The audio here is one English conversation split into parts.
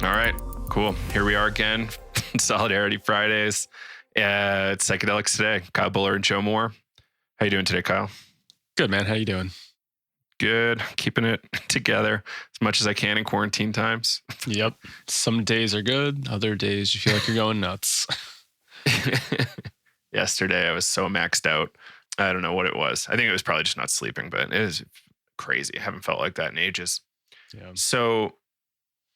All right, cool. Here we are again. Solidarity Fridays. It's Psychedelics today. Kyle Buller and Joe Moore. How you doing today, Kyle? Good, man. How you doing? Good. Keeping it together as much as I can in quarantine times. Yep. Some days are good. Other days you feel like you're going nuts. Yesterday I was so maxed out. I don't know what it was. I think it was probably just not sleeping, but it is crazy. I haven't felt like that in ages. Yeah. So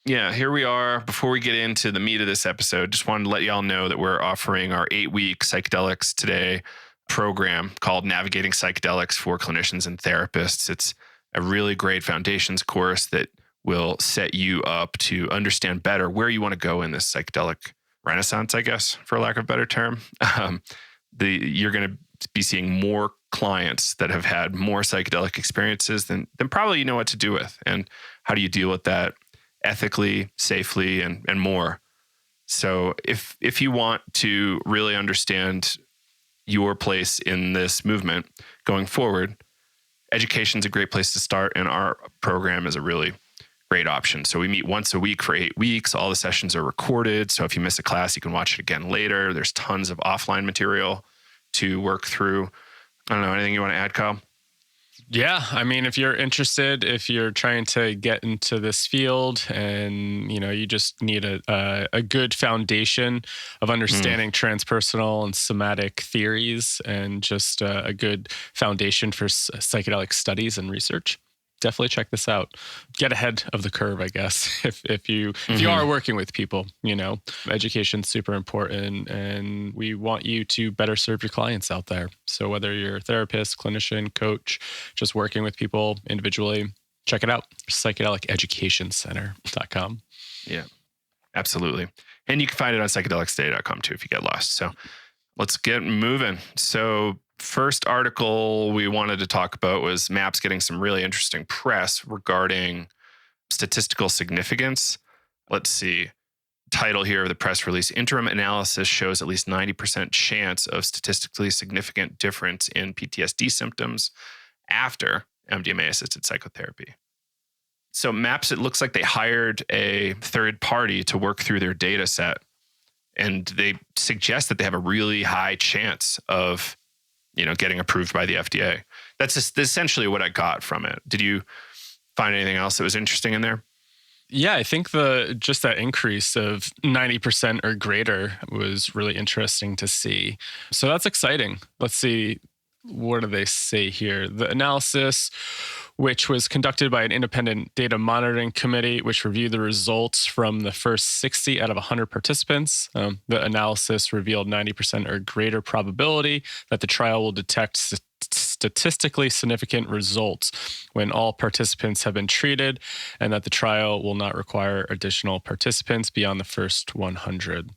yeah, here we are. Before we get into the meat of this episode, just wanted to let y'all know that we're offering our 8-week Psychedelics Today program called Navigating Psychedelics for Clinicians and Therapists. It's a really great foundations course that will set you up to understand better where you want to go in this psychedelic renaissance, I guess, for lack of a better term. You're going to be seeing more clients that have had more psychedelic experiences than probably you know what to do with. And how do you deal with that ethically, safely, and more. So if you want to really understand your place in this movement going forward, education's a great place to start, and our program is a really great option. So we meet once a week for 8 weeks. All the sessions are recorded, so if you miss a class, you can watch it again later. There's tons of offline material to work through. I don't know, anything you want to add, Kyle? Yeah. I mean, if you're interested, if you're trying to get into this field and, you just need a good foundation of understanding transpersonal and somatic theories and just a good foundation for psychedelic studies and research, definitely check this out. Get ahead of the curve, I guess. If you are working with people, education's super important, and we want you to better serve your clients out there. So whether you're a therapist, clinician, coach, just working with people individually, check it out. psychedeliceducationcenter.com. Yeah, absolutely. And you can find it on psychedelicstoday.com too if you get lost. So let's get moving. So first article we wanted to talk about was MAPS getting some really interesting press regarding statistical significance. Let's see. Title here of the press release: Interim analysis shows at least 90% chance of statistically significant difference in PTSD symptoms after MDMA-assisted psychotherapy. So MAPS, it looks like they hired a third party to work through their data set, and they suggest that they have a really high chance of getting approved by the FDA. That's essentially what I got from it. Did you find anything else that was interesting in there? Yeah, I think just that increase of 90% or greater was really interesting to see. So that's exciting. Let's see, what do they say here? The analysis, which was conducted by an independent data monitoring committee, which reviewed the results from the first 60 out of 100 participants. The analysis revealed 90% or greater probability that the trial will detect statistically significant results when all participants have been treated, and that the trial will not require additional participants beyond the first 100.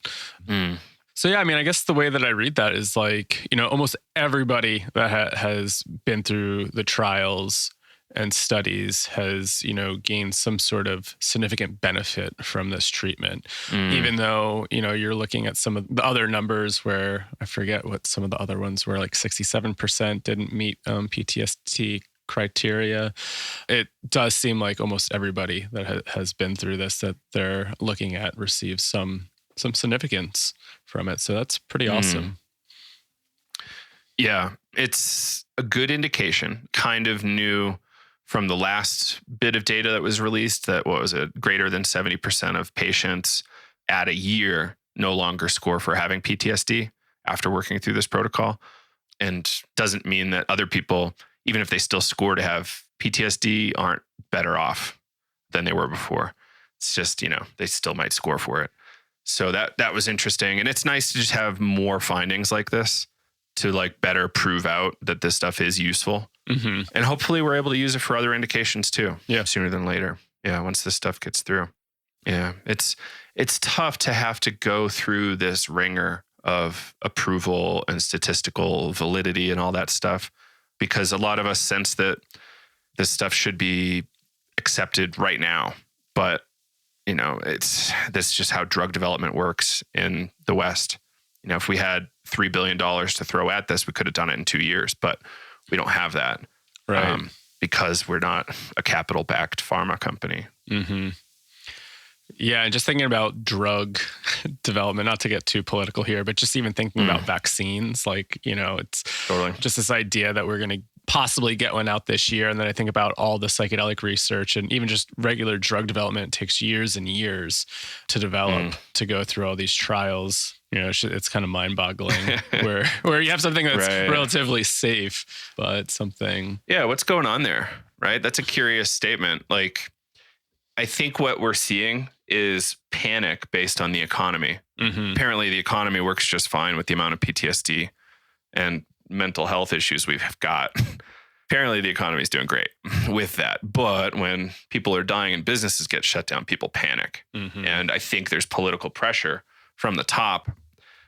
So yeah, I mean, I guess the way that I read that is like, almost everybody that has been through the trials and studies has, gained some sort of significant benefit from this treatment. Even though, you're looking at some of the other numbers where I forget what some of the other ones were, like 67% didn't meet PTSD criteria. It does seem like almost everybody that has been through this that they're looking at receives some significance from it. So that's pretty awesome. Yeah, it's a good indication, kind of new from the last bit of data that was released, that greater than 70% of patients at a year no longer score for having PTSD after working through this protocol. And doesn't mean that other people, even if they still score to have PTSD, aren't better off than they were before. It's just, they still might score for it. So that was interesting. And it's nice to just have more findings like this to better prove out that this stuff is useful. And hopefully we're able to use it for other indications too. Yeah. Sooner than later. Yeah. Once this stuff gets through. Yeah. It's tough to have to go through this ringer of approval and statistical validity and all that stuff, because a lot of us sense that this stuff should be accepted right now. But, that's just how drug development works in the West. If we had $3 billion to throw at this, we could have done it in 2 years, but we don't have that. Right. Because we're not a capital-backed pharma company. Yeah, and just thinking about drug development, not to get too political here, but just even thinking about vaccines, like, it's Totally. just this idea that we're going to possibly get one out this year. And then I think about all the psychedelic research and even just regular drug development takes years and years to develop, to go through all these trials. It's kind of mind-boggling where you have something that's relatively safe, but something. Yeah, what's going on there, right? That's a curious statement. Like, I think what we're seeing is panic based on the economy. Apparently, the economy works just fine with the amount of PTSD and mental health issues we've got. Apparently, the economy is doing great with that. But when people are dying and businesses get shut down, people panic. And I think there's political pressure from the top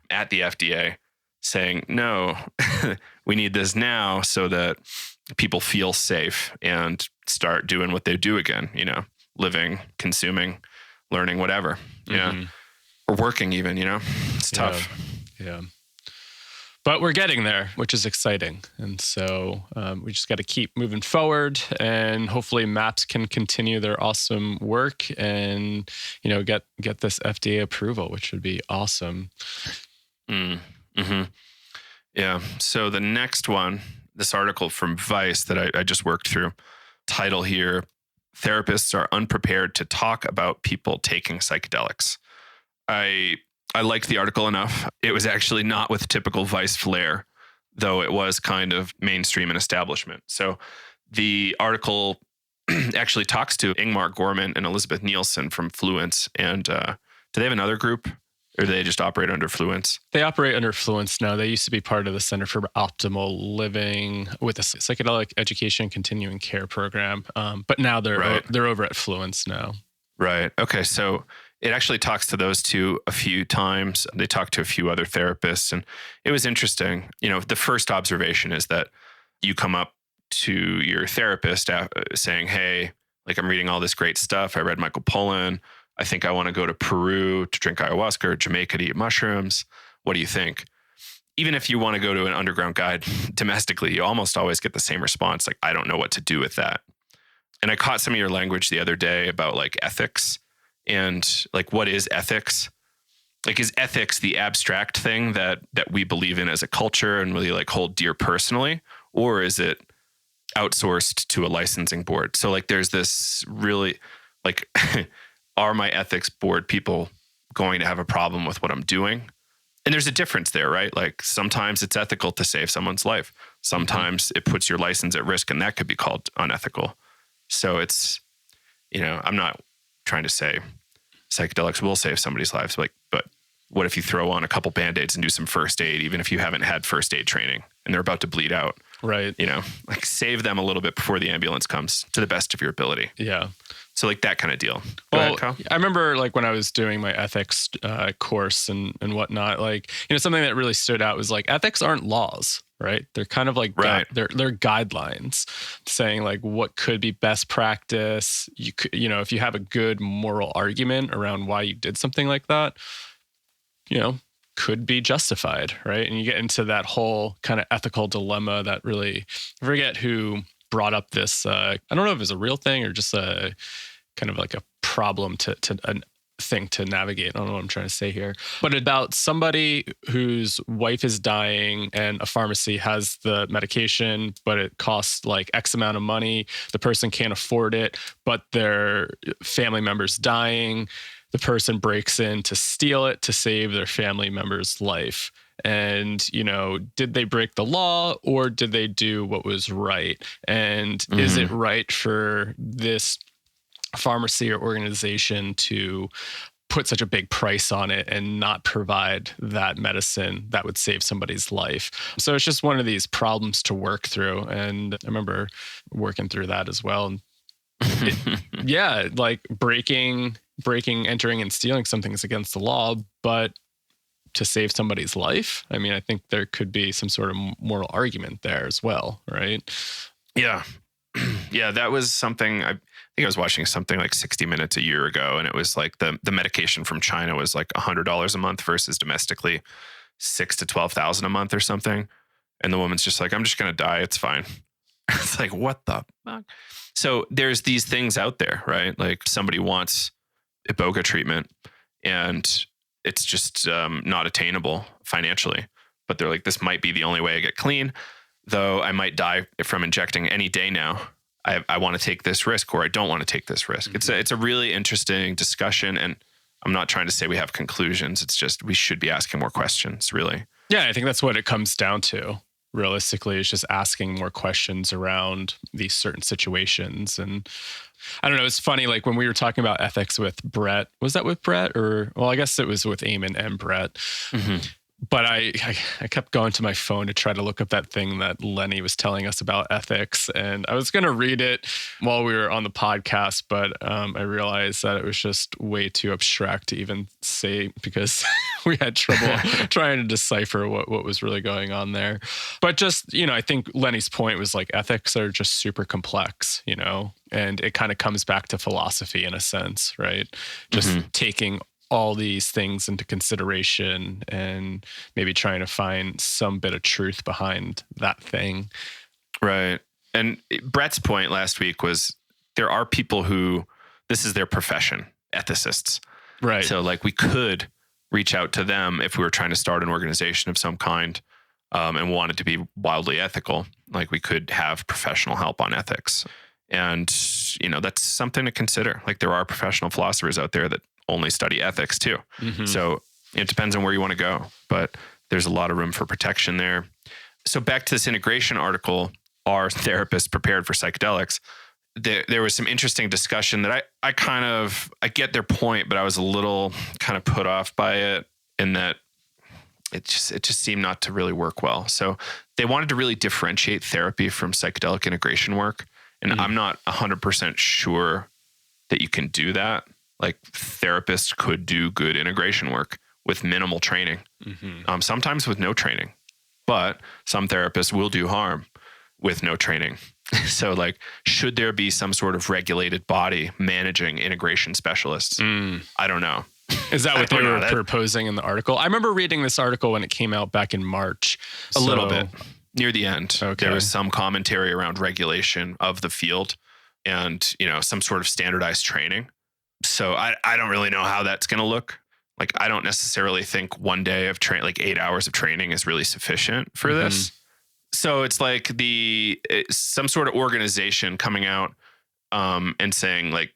at the FDA saying, no, we need this now so that people feel safe and start doing what they do again, living, consuming, learning, whatever. Yeah. Or working even, it's tough. Yeah. But we're getting there, which is exciting. And so we just got to keep moving forward, and hopefully MAPS can continue their awesome work and, get this FDA approval, which would be awesome. Yeah. So the next one, this article from Vice that I just worked through, title here, Therapists Are Unprepared to Talk About People Taking Psychedelics. I liked the article enough. It was actually not with typical Vice flair, though it was kind of mainstream and establishment. So the article actually talks to Ingmar Gorman and Elizabeth Nielsen from Fluence. And do they have another group, or do they just operate under Fluence? They operate under Fluence now. They used to be part of the Center for Optimal Living with the Psychedelic Education Continuing Care Program. But now they're over at Fluence now. Right. Okay. So it actually talks to those two a few times. They talk to a few other therapists, and it was interesting. The first observation is that you come up to your therapist saying, hey, like, I'm reading all this great stuff. I read Michael Pollan. I think I want to go to Peru to drink ayahuasca, or Jamaica to eat mushrooms. What do you think? Even if you want to go to an underground guide domestically, you almost always get the same response. Like, I don't know what to do with that. And I caught some of your language the other day about like ethics. And like, what is ethics? Like, is ethics the abstract thing that we believe in as a culture and really like hold dear personally? Or is it outsourced to a licensing board? So like, there's this really like, are my ethics board people going to have a problem with what I'm doing? And there's a difference there, right? Like, sometimes it's ethical to save someone's life. Sometimes it puts your license at risk, and that could be called unethical. So it's, I'm not trying to say psychedelics will save somebody's lives, but what if you throw on a couple Band-Aids and do some first aid, even if you haven't had first aid training and they're about to bleed out? Right. Like, save them a little bit before the ambulance comes to the best of your ability. Yeah. So like that kind of deal. Go ahead, Kyle. I remember like when I was doing my ethics course and whatnot, like, something that really stood out was like, ethics aren't laws, right? They're kind of like, they're guidelines saying like what could be best practice. You could, if you have a good moral argument around why you did something like that, could be justified, right? And you get into that whole kind of ethical dilemma that really, I forget who brought up this, I don't know if it's a real thing or just a kind of like a problem to a thing to navigate. I don't know what I'm trying to say here, but about somebody whose wife is dying and a pharmacy has the medication, but it costs like X amount of money. The person can't afford it, but their family member's dying. The person breaks in to steal it to save their family member's life. And, did they break the law or did they do what was right? And is it right for this pharmacy or organization to put such a big price on it and not provide that medicine that would save somebody's life? So it's just one of these problems to work through. And I remember working through that as well. And like breaking, entering and stealing something is against the law, but to save somebody's life, I mean, I think there could be some sort of moral argument there as well, right? Yeah. Yeah, that was something, I think I was watching something like 60 Minutes a year ago, and it was like the medication from China was like $100 a month versus domestically $6,000 to $12,000 a month or something. And the woman's just like, I'm just going to die. It's fine. It's like, what the fuck? So there's these things out there, right? Like somebody wants iboga treatment, and it's just not attainable financially. But they're like, this might be the only way I get clean, though I might die from injecting any day now. I want to take this risk, or I don't want to take this risk. Mm-hmm. It's a really interesting discussion, and I'm not trying to say we have conclusions. It's just we should be asking more questions, really. Yeah, I think that's what it comes down to. Realistically, is just asking more questions around these certain situations. And I don't know, it's funny, like when we were talking about ethics with Brett, was that with Brett or, well, I guess it was with Eamon and Brett. Mm-hmm. But I kept going to my phone to try to look up that thing that Lenny was telling us about ethics. And I was going to read it while we were on the podcast, but I realized that it was just way too abstract to even say, because we had trouble trying to decipher what was really going on there. But just, I think Lenny's point was like ethics are just super complex, and it kind of comes back to philosophy in a sense, right? Just taking all these things into consideration and maybe trying to find some bit of truth behind that thing. Right. And Brett's point last week was there are people who this is their profession, ethicists. Right. So like we could reach out to them if we were trying to start an organization of some kind and wanted to be wildly ethical. Like we could have professional help on ethics. And, that's something to consider. Like there are professional philosophers out there that only study ethics too. Mm-hmm. So it depends on where you want to go, but there's a lot of room for protection there. So back to this integration article, Are Therapists Prepared for Psychedelics? There was some interesting discussion that I get their point, but I was a little kind of put off by it in that it just seemed not to really work well. So they wanted to really differentiate therapy from psychedelic integration work. And I'm not 100% sure that you can do that. Like therapists could do good integration work with minimal training, sometimes with no training, but some therapists will do harm with no training. So like, should there be some sort of regulated body managing integration specialists? I don't know. Is that what they were proposing in the article? I remember reading this article when it came out back in March. A little bit. Near the end, okay. There was some commentary around regulation of the field and, some sort of standardized training. So I don't really know how that's going to look. Like, I don't necessarily think one day of like 8 hours of training is really sufficient for this. So it's like some sort of organization coming out and saying like,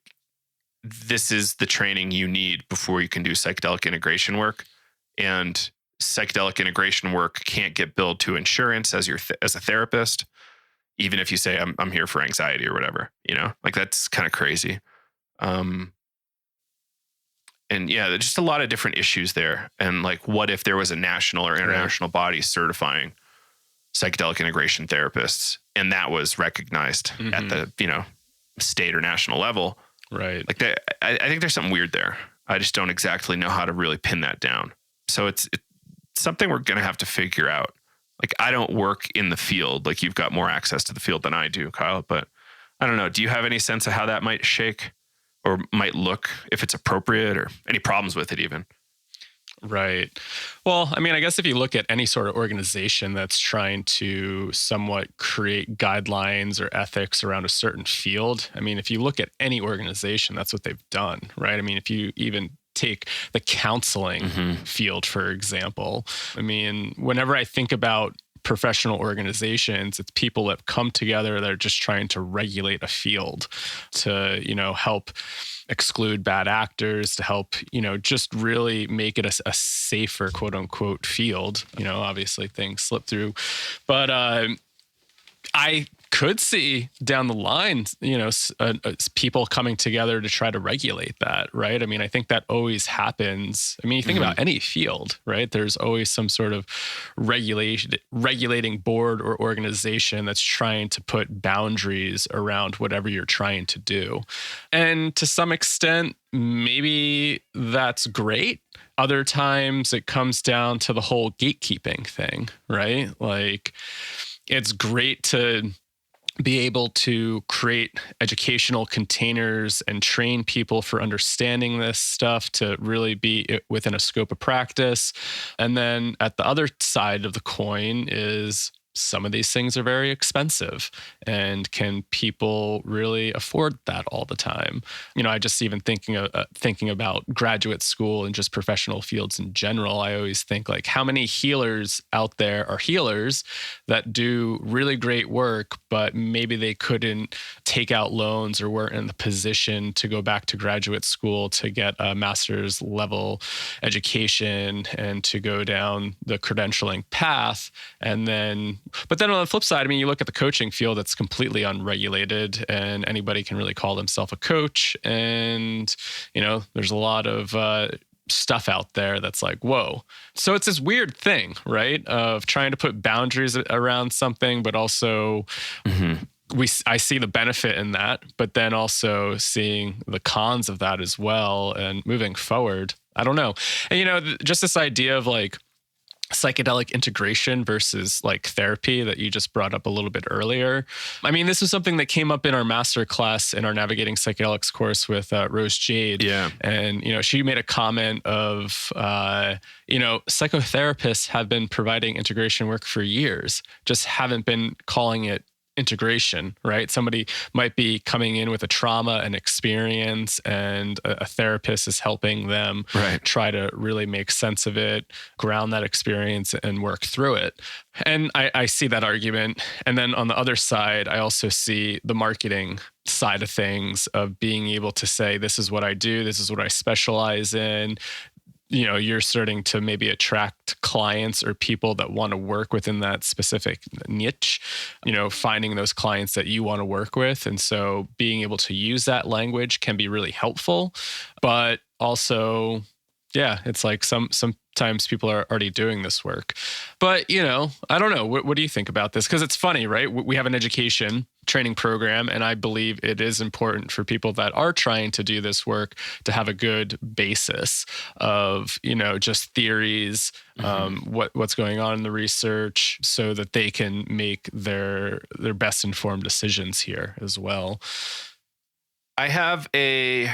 this is the training you need before you can do psychedelic integration work. And psychedelic integration work can't get billed to insurance as a therapist, even if you say I'm here for anxiety or whatever, like that's kind of crazy. And yeah, there's just a lot of different issues there. And like, what if there was a national or international body certifying psychedelic integration therapists and that was recognized at the, state or national level? Right. Like I think there's something weird there. I just don't exactly know how to really pin that down. So it's something we're going to have to figure out. Like, I don't work in the field. Like, you've got more access to the field than I do, Kyle, but I don't know. Do you have any sense of how that might shake or might look, if it's appropriate, or any problems with it even? Right. Well, I mean, I guess if you look at any sort of organization that's trying to somewhat create guidelines or ethics around a certain field, I mean, if you look at any organization, that's what they've done, right? I mean, if you even take the counseling field, for example, I mean, whenever I think about professional organizations, it's people that come together that are just trying to regulate a field to, help exclude bad actors, to help, just really make it a safer, quote unquote, field. Obviously things slip through, but I could see down the line, people coming together to try to regulate that, right? I mean, I think that always happens. I mean, you think about any field, right? There's always some sort of regulating board or organization that's trying to put boundaries around whatever you're trying to do. And to some extent, maybe that's great. Other times it comes down to the whole gatekeeping thing, right? Like, it's great to be able to create educational containers and train people for understanding this stuff to really be within a scope of practice. And then at the other side of the coin is some of these things are very expensive, and can people really afford that all the time? I just even thinking about graduate school and just professional fields in general, I always think like, how many healers out there are healers that do really great work, but maybe they couldn't take out loans or weren't in the position to go back to graduate school to get a master's level education and to go down the credentialing path. But then on the flip side, you look at the coaching field, that's completely unregulated and anybody can really call themselves a coach. And, there's a lot of stuff out there that's like, whoa. So it's this weird thing, right? Of trying to put boundaries around something, but also I see the benefit in that, but then also seeing the cons of that as well. And moving forward, I don't know. And, just this idea of like psychedelic integration versus like therapy that you just brought up a little bit earlier. This is something that came up in our master class in our Navigating Psychedelics course with Rose Jade. Yeah. And, she made a comment of, psychotherapists have been providing integration work for years, just haven't been calling it integration, right? Somebody might be coming in with a trauma and experience, and a therapist is helping them try to really make sense of it, ground that experience, and work through it. And I see that argument. And then on the other side, I also see the marketing side of things, of being able to say, this is what I do, this is what I specialize in. You're starting to maybe attract clients or people that want to work within that specific niche, finding those clients that you want to work with. And so being able to use that language can be really helpful, but also, it's like sometimes people are already doing this work. But, I don't know. What do you think about this? Because it's funny, right? We have an education training program, and I believe it is important for people that are trying to do this work to have a good basis of, just theories, what's going on in the research, so that they can make their best informed decisions here as well. I have I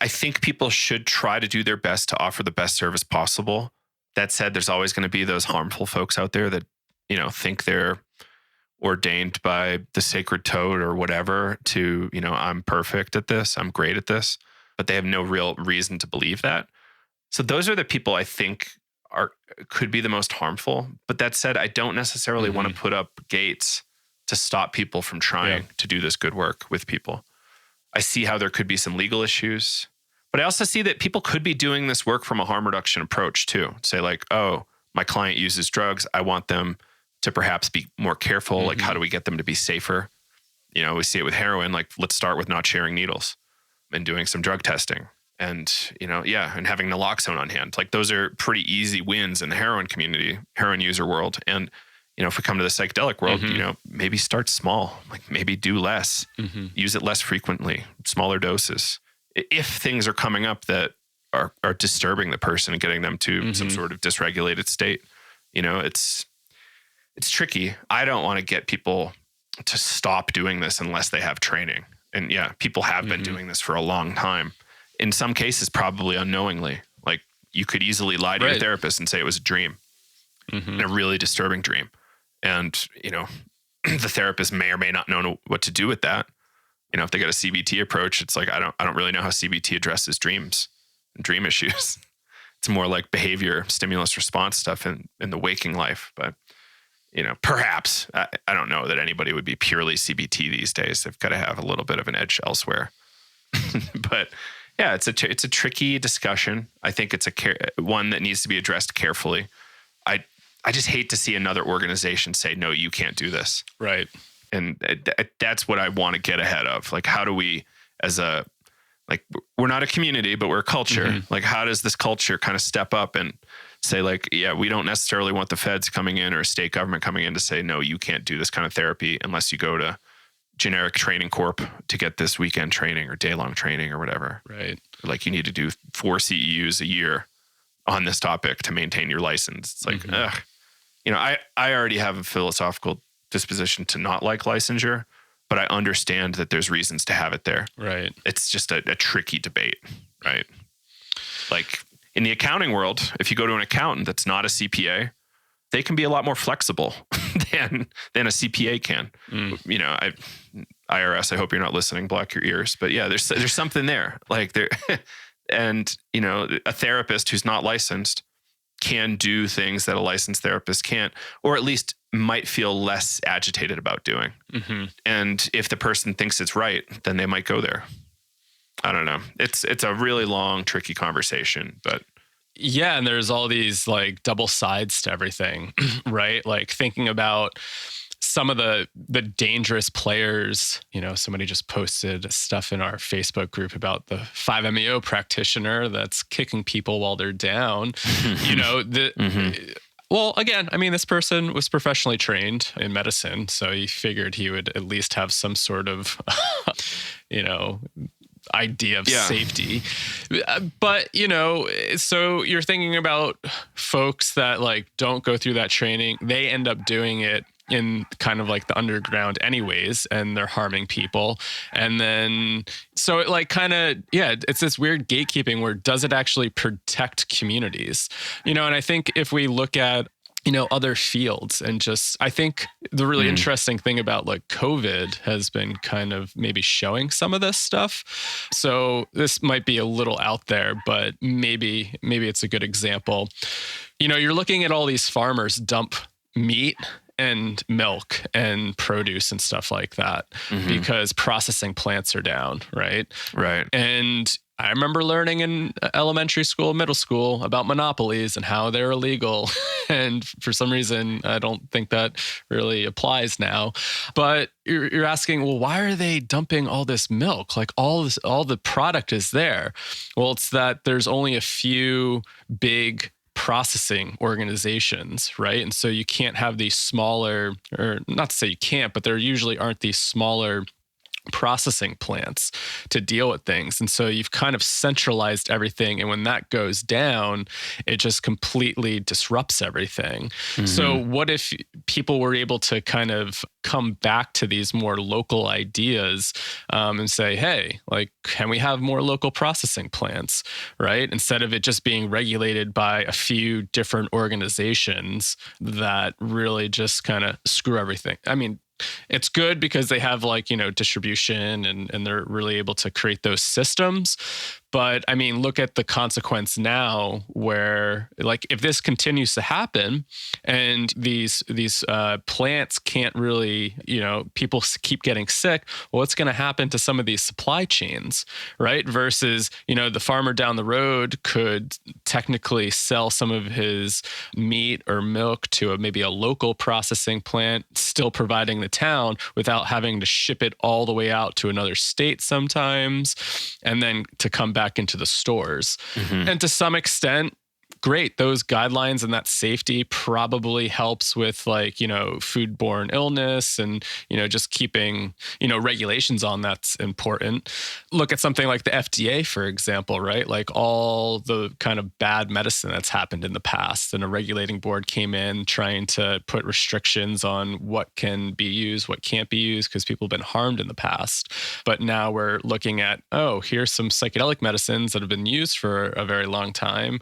think people should try to do their best to offer the best service possible. That said, there's always going to be those harmful folks out there that, think they're ordained by the sacred toad or whatever to, I'm perfect at this, I'm great at this, but they have no real reason to believe that. So those are the people I think could be the most harmful. But that said, I don't necessarily want to put up gates to stop people from trying to do this good work with people. I see how there could be some legal issues, but I also see that people could be doing this work from a harm reduction approach too. Say like, oh, my client uses drugs, I want them to perhaps be more careful. Like, how do we get them to be safer? We see it with heroin. Like, let's start with not sharing needles and doing some drug testing, and and having naloxone on hand. Like, those are pretty easy wins in the heroin community, heroin user world. And if we come to the psychedelic world, maybe start small. Like, maybe do less, use it less frequently, smaller doses. If things are coming up that are disturbing the person and getting them to some sort of dysregulated state, it's tricky. I don't want to get people to stop doing this unless they have training. And people have been doing this for a long time. In some cases, probably unknowingly. Like, you could easily lie to your therapist and say it was a dream, and a really disturbing dream. And, the therapist may or may not know what to do with that. If they got a CBT approach, it's like, I don't really know how CBT addresses dreams and dream issues. It's more like behavior, stimulus response stuff in the waking life. But, perhaps, I don't know that anybody would be purely CBT these days. They've got to have a little bit of an edge elsewhere. But it's a tricky discussion. I think it's one that needs to be addressed carefully. I just hate to see another organization say, no, you can't do this. Right. And that's what I want to get ahead of. Like, how do we, we're not a community, but we're a culture. Like, how does this culture kind of step up and say, like, we don't necessarily want the feds coming in or state government coming in to say, no, you can't do this kind of therapy unless you go to generic training corp to get this weekend training or day-long training or whatever. Right. Like, you need to do 4 CEUs a year on this topic to maintain your license. It's like, I already have a philosophical disposition to not like licensure, but I understand that there's reasons to have it there. Right. It's just a tricky debate, right? Like, in the accounting world, if you go to an accountant that's not a CPA, they can be a lot more flexible than a CPA can. You know, IRS, I hope you're not listening, block your ears. But yeah, there's something there. Like there, and you know, a therapist who's not licensed can do things that a licensed therapist can't, or at least might feel less agitated about doing. And if the person thinks it's right, then they might go there. I don't know. It's a really long, tricky conversation, but. Yeah. And there's all these like double sides to everything, right? Like thinking about some of the dangerous players. You know, somebody just posted stuff in our Facebook group about the 5-MeO practitioner that's kicking people while they're down. You know, well, again, I mean, this person was professionally trained in medicine, so he figured he would at least have some sort of, you know, idea of safety. But, you know, so you're thinking about folks that like don't go through that training. They end up doing it in kind of like the underground anyways, and they're harming people. And then, so it like kind of, it's this weird gatekeeping where does it actually protect communities? You know, and I think if we look at, you know, other fields and just, I think the really interesting thing about like COVID has been kind of maybe showing some of this stuff. So this might be a little out there, but maybe it's a good example. You know, you're looking at all these farmers dump meat and milk and produce and stuff like that because processing plants are down, right? Right. And I remember learning in elementary school, middle school about monopolies and how they're illegal. And for some reason, I don't think that really applies now. But you're asking, well, why are they dumping all this milk? Like all the product is there. Well, it's that there's only a few big processing organizations, right? And so you can't have these smaller, or not to say you can't, but there usually aren't these smaller processing plants to deal with things. And so you've kind of centralized everything. And when that goes down, it just completely disrupts everything. So what if people were able to kind of come back to these more local ideas and say, hey, like, can we have more local processing plants, right? Instead of it just being regulated by a few different organizations that really just kind of screw everything. I mean, it's good because they have like, you know, distribution and they're really able to create those systems. But I mean, look at the consequence now where like if this continues to happen and these plants can't really, you know, people keep getting sick, well, what's going to happen to some of these supply chains, right? Versus, you know, the farmer down the road could technically sell some of his meat or milk to maybe a local processing plant, still providing the town without having to ship it all the way out to another state sometimes, and then to come back into the stores. And to some extent, great, those guidelines and that safety probably helps with like, you know, foodborne illness and, you know, just keeping, you know, regulations on that's important. Look at something like the FDA, for example, right? Like all the kind of bad medicine that's happened in the past, and a regulating board came in trying to put restrictions on what can be used, what can't be used, because people have been harmed in the past. But now we're looking at, oh, here's some psychedelic medicines that have been used for a very long time.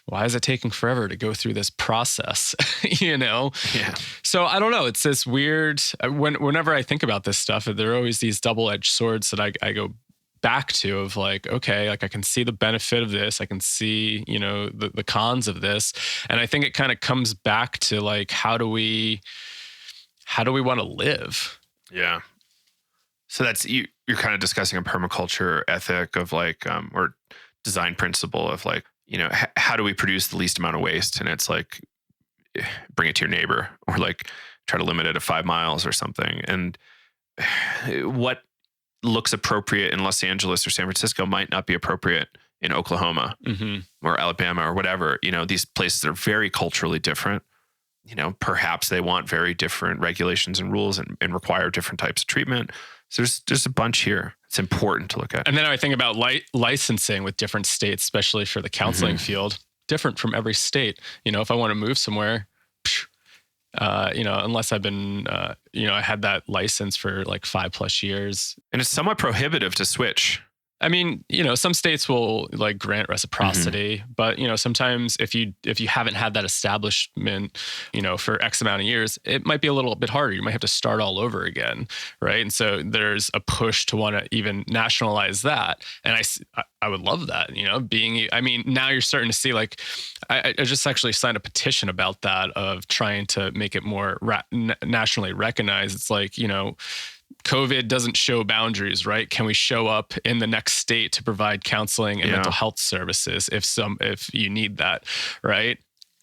Why is it taking forever to go through this process? You know? Yeah. So I don't know. It's this weird, whenever I think about this stuff, there are always these double-edged swords that I go back to of like, okay, like I can see the benefit of this. I can see, you know, the cons of this. And I think it kind of comes back to like, how do we want to live? Yeah. So that's, you're kind of discussing a permaculture ethic of like, or design principle of like, you know, how do we produce the least amount of waste? And it's like, bring it to your neighbor, or like try to limit it to 5 miles or something. And what looks appropriate in Los Angeles or San Francisco might not be appropriate in Oklahoma or Alabama or whatever. You know, these places are very culturally different. You know, perhaps they want very different regulations and rules and require different types of treatment. So there's a bunch here. It's important to look at. And then I think about licensing with different states, especially for the counseling field, different from every state. You know, if I want to move somewhere, you know, unless I've been, you know, I had that license for like 5+ years. And it's somewhat prohibitive to switch. I mean, some states will like grant reciprocity, but sometimes if you haven't had that establishment, for X amount of years, it might be a little bit harder. You might have to start all over again, right? And so there's a push to want to even nationalize that. And I would love that, now you're starting to see like, I just actually signed a petition about that, of trying to make it more nationally recognized. It's like, COVID doesn't show boundaries, right? Can we show up in the next state to provide counseling and mental health services if you need that, right?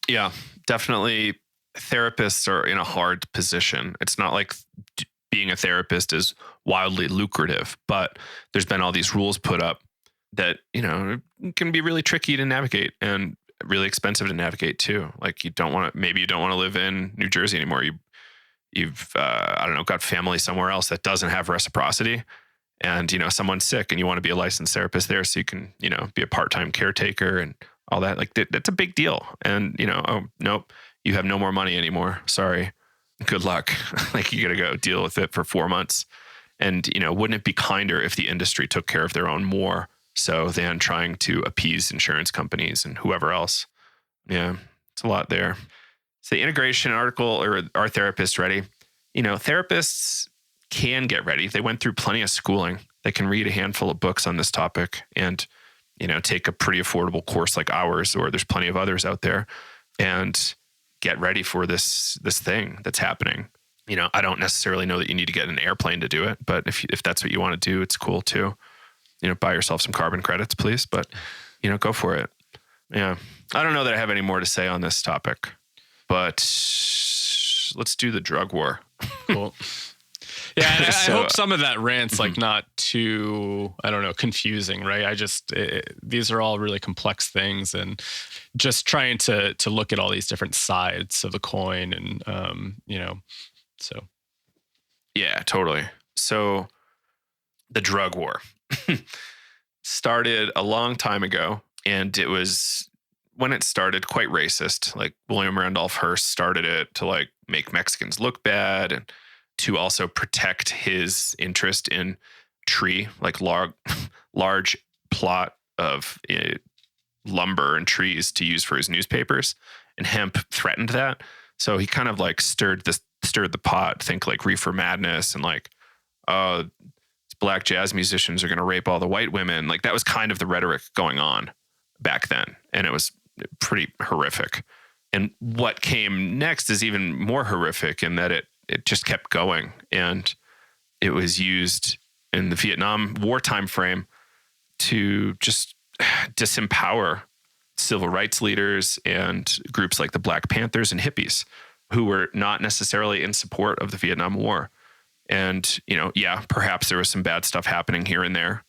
Yeah, definitely. Therapists are in a hard position. It's not like being a therapist is wildly lucrative, but there's been all these rules put up that, can be really tricky to navigate and really expensive to navigate too. Like you don't want to live in New Jersey anymore. You've got family somewhere else that doesn't have reciprocity, and someone's sick and you want to be a licensed therapist there so you can be a part-time caretaker and all that. Like that's a big deal. And oh nope, you have no more money anymore, sorry, good luck. Like you gotta go deal with it for 4 months. And wouldn't it be kinder if the industry took care of their own more so than trying to appease insurance companies and whoever else? Yeah, it's a lot there. So the integration article, or Are Therapists Ready? Therapists can get ready. They went through plenty of schooling. They can read a handful of books on this topic and, take a pretty affordable course like ours, or there's plenty of others out there, and get ready for this thing that's happening. I don't necessarily know that you need to get an airplane to do it, but if that's what you want to do, it's cool too. Buy yourself some carbon credits, please, but, go for it. Yeah. I don't know that I have any more to say on this topic. But let's do the drug war. Cool. Yeah, and I hope some of that rant's like not too, confusing, right? These are all really complex things, and just trying to look at all these different sides of the coin, and so. Yeah, totally. So the drug war started a long time ago, and it was, when it started, quite racist. Like William Randolph Hearst started it to like make Mexicans look bad, and to also protect his interest in tree, like large plot of lumber and trees to use for his newspapers. And hemp threatened that. So he kind of like stirred the pot, think like Reefer Madness, and like, black jazz musicians are going to rape all the white women. Like that was kind of the rhetoric going on back then. And it was pretty horrific. And what came next is even more horrific in that it just kept going. And it was used in the Vietnam War time frame to just disempower civil rights leaders and groups like the Black Panthers and hippies, who were not necessarily in support of the Vietnam War. And, perhaps there was some bad stuff happening here and there,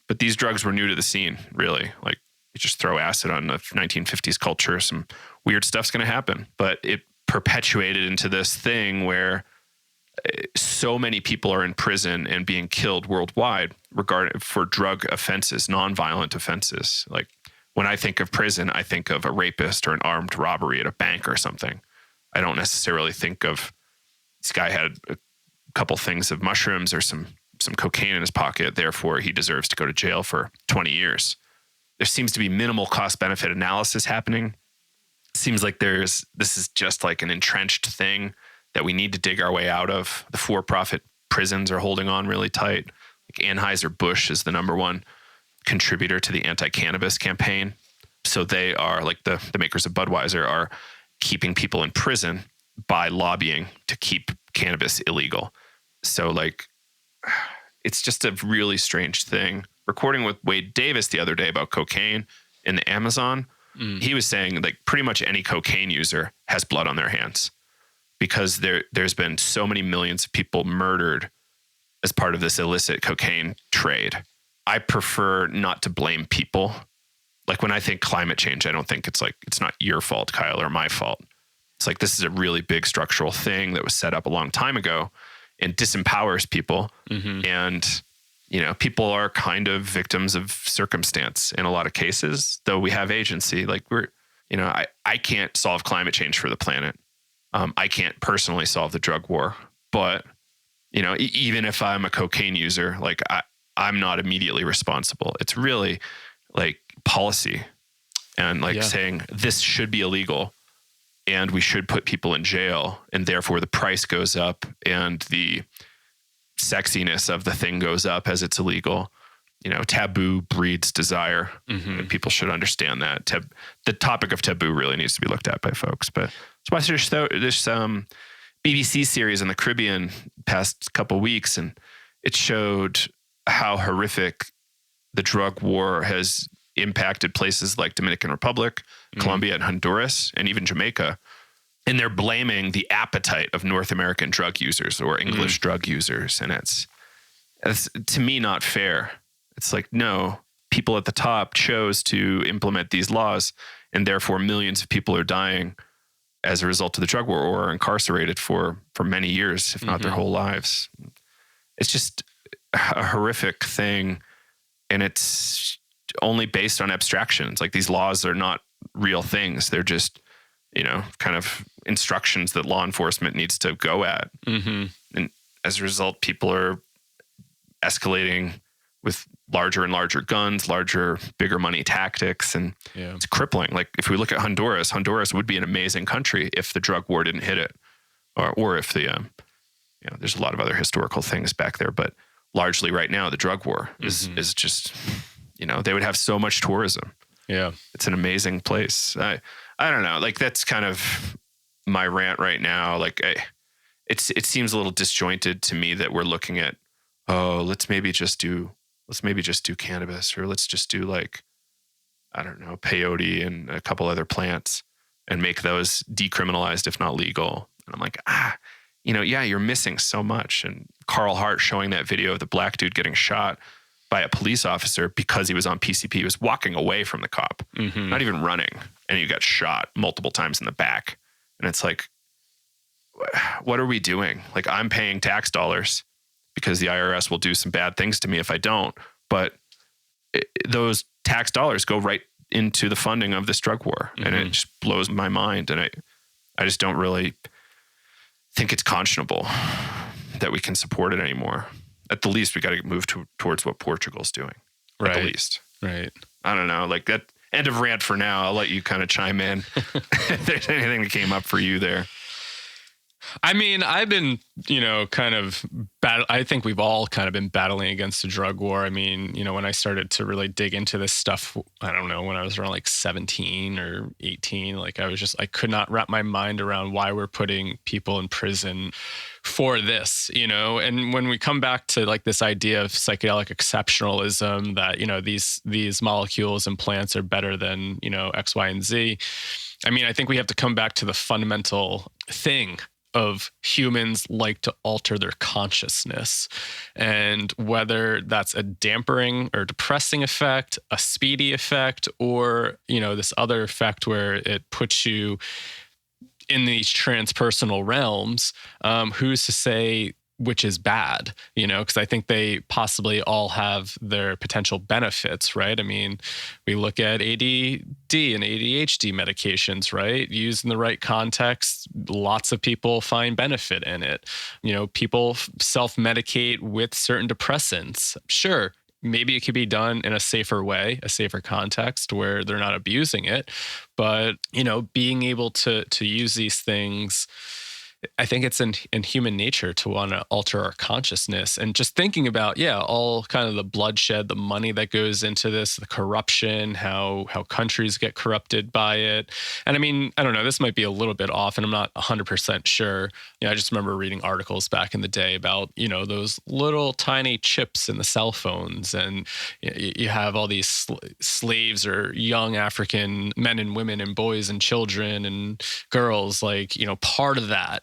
but these drugs were new to the scene, really. Like, you just throw acid on the 1950s culture, some weird stuff's going to happen. But it perpetuated into this thing where so many people are in prison and being killed worldwide for drug offenses, nonviolent offenses. Like, when I think of prison, I think of a rapist or an armed robbery at a bank or something. I don't necessarily think of this guy had a couple things of mushrooms or some cocaine in his pocket, therefore he deserves to go to jail for 20 years. There seems to be minimal cost-benefit analysis happening. It seems like this is just like an entrenched thing that we need to dig our way out of. The for-profit prisons are holding on really tight. Like Anheuser-Busch is the number one contributor to the anti-cannabis campaign. So they are, like the makers of Budweiser, are keeping people in prison by lobbying to keep cannabis illegal. So like, it's just a really strange thing. Recording with Wade Davis the other day about cocaine in the Amazon, he was saying like pretty much any cocaine user has blood on their hands, because there's been so many millions of people murdered as part of this illicit cocaine trade. I prefer not to blame people. Like when I think climate change, I don't think it's not your fault, Kyle, or my fault. It's like, this is a really big structural thing that was set up a long time ago and disempowers people. Mm-hmm. And, people are kind of victims of circumstance in a lot of cases, though we have agency. Like I can't solve climate change for the planet. I can't personally solve the drug war, but, even if I'm a cocaine user, like I'm not immediately responsible. It's really like policy and like saying this should be illegal and we should put people in jail, and therefore the price goes up and the sexiness of the thing goes up as it's illegal. You know, taboo breeds desire. And people should understand that. The topic of taboo really needs to be looked at by folks. But that's why there's some BBC series in the Caribbean past couple weeks, and it showed how horrific the drug war has impacted places like Dominican Republic, Colombia, and Honduras, and even Jamaica. And they're blaming the appetite of North American drug users or English drug users. And it's, to me, not fair. It's like, no, people at the top chose to implement these laws, and therefore millions of people are dying as a result of the drug war or are incarcerated for many years, if not their whole lives. It's just a horrific thing. And it's only based on abstractions. Like, these laws are not real things. They're just, you know, kind of instructions that law enforcement needs to go at. And as a result, people are escalating with larger and larger guns, bigger money tactics. And it's crippling. Like, if we look at Honduras would be an amazing country if the drug war didn't hit it, or if the, you know, there's a lot of other historical things back there, but largely right now, the drug war is just, you know, they would have so much tourism. Yeah. It's an amazing place. I don't know. Like, that's kind of my rant right now. Like, it seems a little disjointed to me that we're looking at, let's maybe just do cannabis, or let's just do, like, I don't know, peyote and a couple other plants and make those decriminalized, if not legal. And I'm like, you know, you're missing so much. And Carl Hart showing that video of the black dude getting shot by a police officer because he was on PCP. He was walking away from the cop, not even running. And he got shot multiple times in the back. And it's like, what are we doing? Like, I'm paying tax dollars because the IRS will do some bad things to me if I don't. But those tax dollars go right into the funding of this drug war. And it just blows my mind. And I just don't really think it's conscionable that we can support it anymore. At the least, we got to move towards what Portugal's doing. Right. At the least. Right. I don't know. Like, that end of rant for now. I'll let you kind of chime in if there's anything that came up for you there. I mean, I've been, you know, kind of I think we've all kind of been battling against the drug war. I mean, you know, when I started to really dig into this stuff, I don't know, when I was around like 17 or 18, like, I could not wrap my mind around why we're putting people in prison for this, you know. And when we come back to, like, this idea of psychedelic exceptionalism, that, you know, these molecules and plants are better than, you know, X, Y, and Z. I mean, I think we have to come back to the fundamental thing of humans like to alter their consciousness, and whether that's a dampering or depressing effect, a speedy effect, or, you know, this other effect where it puts you in these transpersonal realms, who's to say which is bad, you know, because I think they possibly all have their potential benefits, right? I mean, we look at ADD and ADHD medications, right? Used in the right context, lots of people find benefit in it. You know, people self-medicate with certain depressants. Sure, maybe it could be done in a safer way, a safer context where they're not abusing it. But, you know, being able to use these things, I think it's in human nature to want to alter our consciousness. And just thinking about, all kind of the bloodshed, the money that goes into this, the corruption, how countries get corrupted by it. And I mean, I don't know, this might be a little bit off and I'm not 100% sure. You know, I just remember reading articles back in the day about, you know, those little tiny chips in the cell phones. And you have all these slaves or young African men and women and boys and children and girls, like, you know, part of that.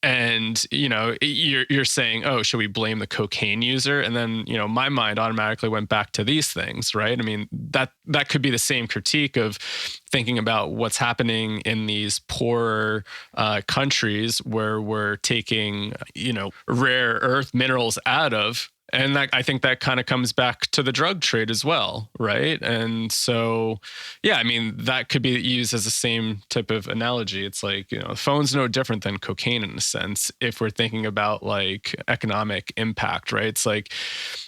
And, you know, you're saying, oh, should we blame the cocaine user? And then, you know, my mind automatically went back to these things, right? I mean, that could be the same critique of thinking about what's happening in these poorer countries where we're taking, you know, rare earth minerals out of And that, I think that kind of comes back to the drug trade as well, right? And so, yeah, I mean, that could be used as the same type of analogy. It's like, the phone's no different than cocaine in a sense, if we're thinking about like economic impact, right? It's like,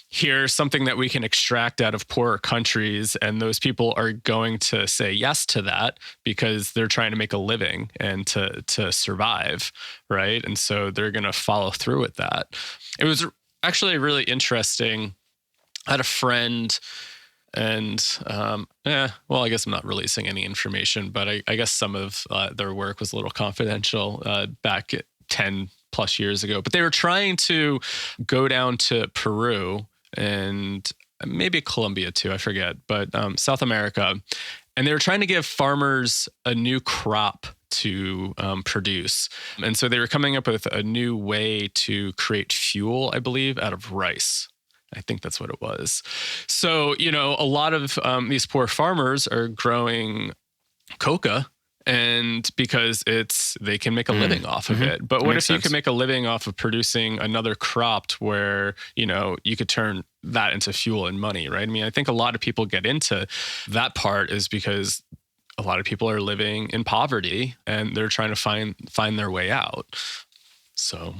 here's something that we can extract out of poorer countries, and those people are going to say yes to that because they're trying to make a living and to survive, right? And so they're going to follow through with that. It was actually really interesting. I had a friend, and well, I guess I'm not releasing any information, but I guess some of their work was a little confidential back 10 plus years ago. But they were trying to go down to Peru and maybe Colombia too, I forget, but South America. And they were trying to give farmers a new crop to produce. And so they were coming up with a new way to create fuel, I believe, out of rice. I think that's what it was. So, a lot of these poor farmers are growing coca, and because they can make a living off of it. But what if you could make a living off of producing another crop where, you could turn that into fuel and money, right? I mean, I think a lot of people get into that part is because a lot of people are living in poverty and they're trying to find their way out. So.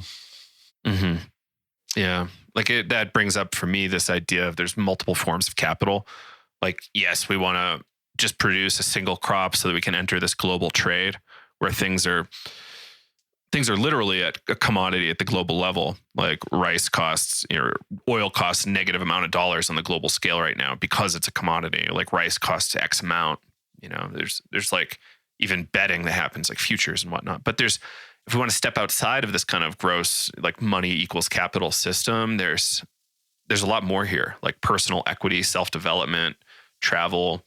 Yeah. Like that brings up for me this idea of there's multiple forms of capital. Like, yes, we want to just produce a single crop so that we can enter this global trade where things are literally at a commodity at the global level. Like rice costs, oil costs negative amount of dollars on the global scale right now because it's a commodity. Like rice costs X amount. There's like even betting that happens, like futures and whatnot. But if we want to step outside of this kind of gross, like money equals capital system, there's a lot more here, like personal equity, self-development, travel.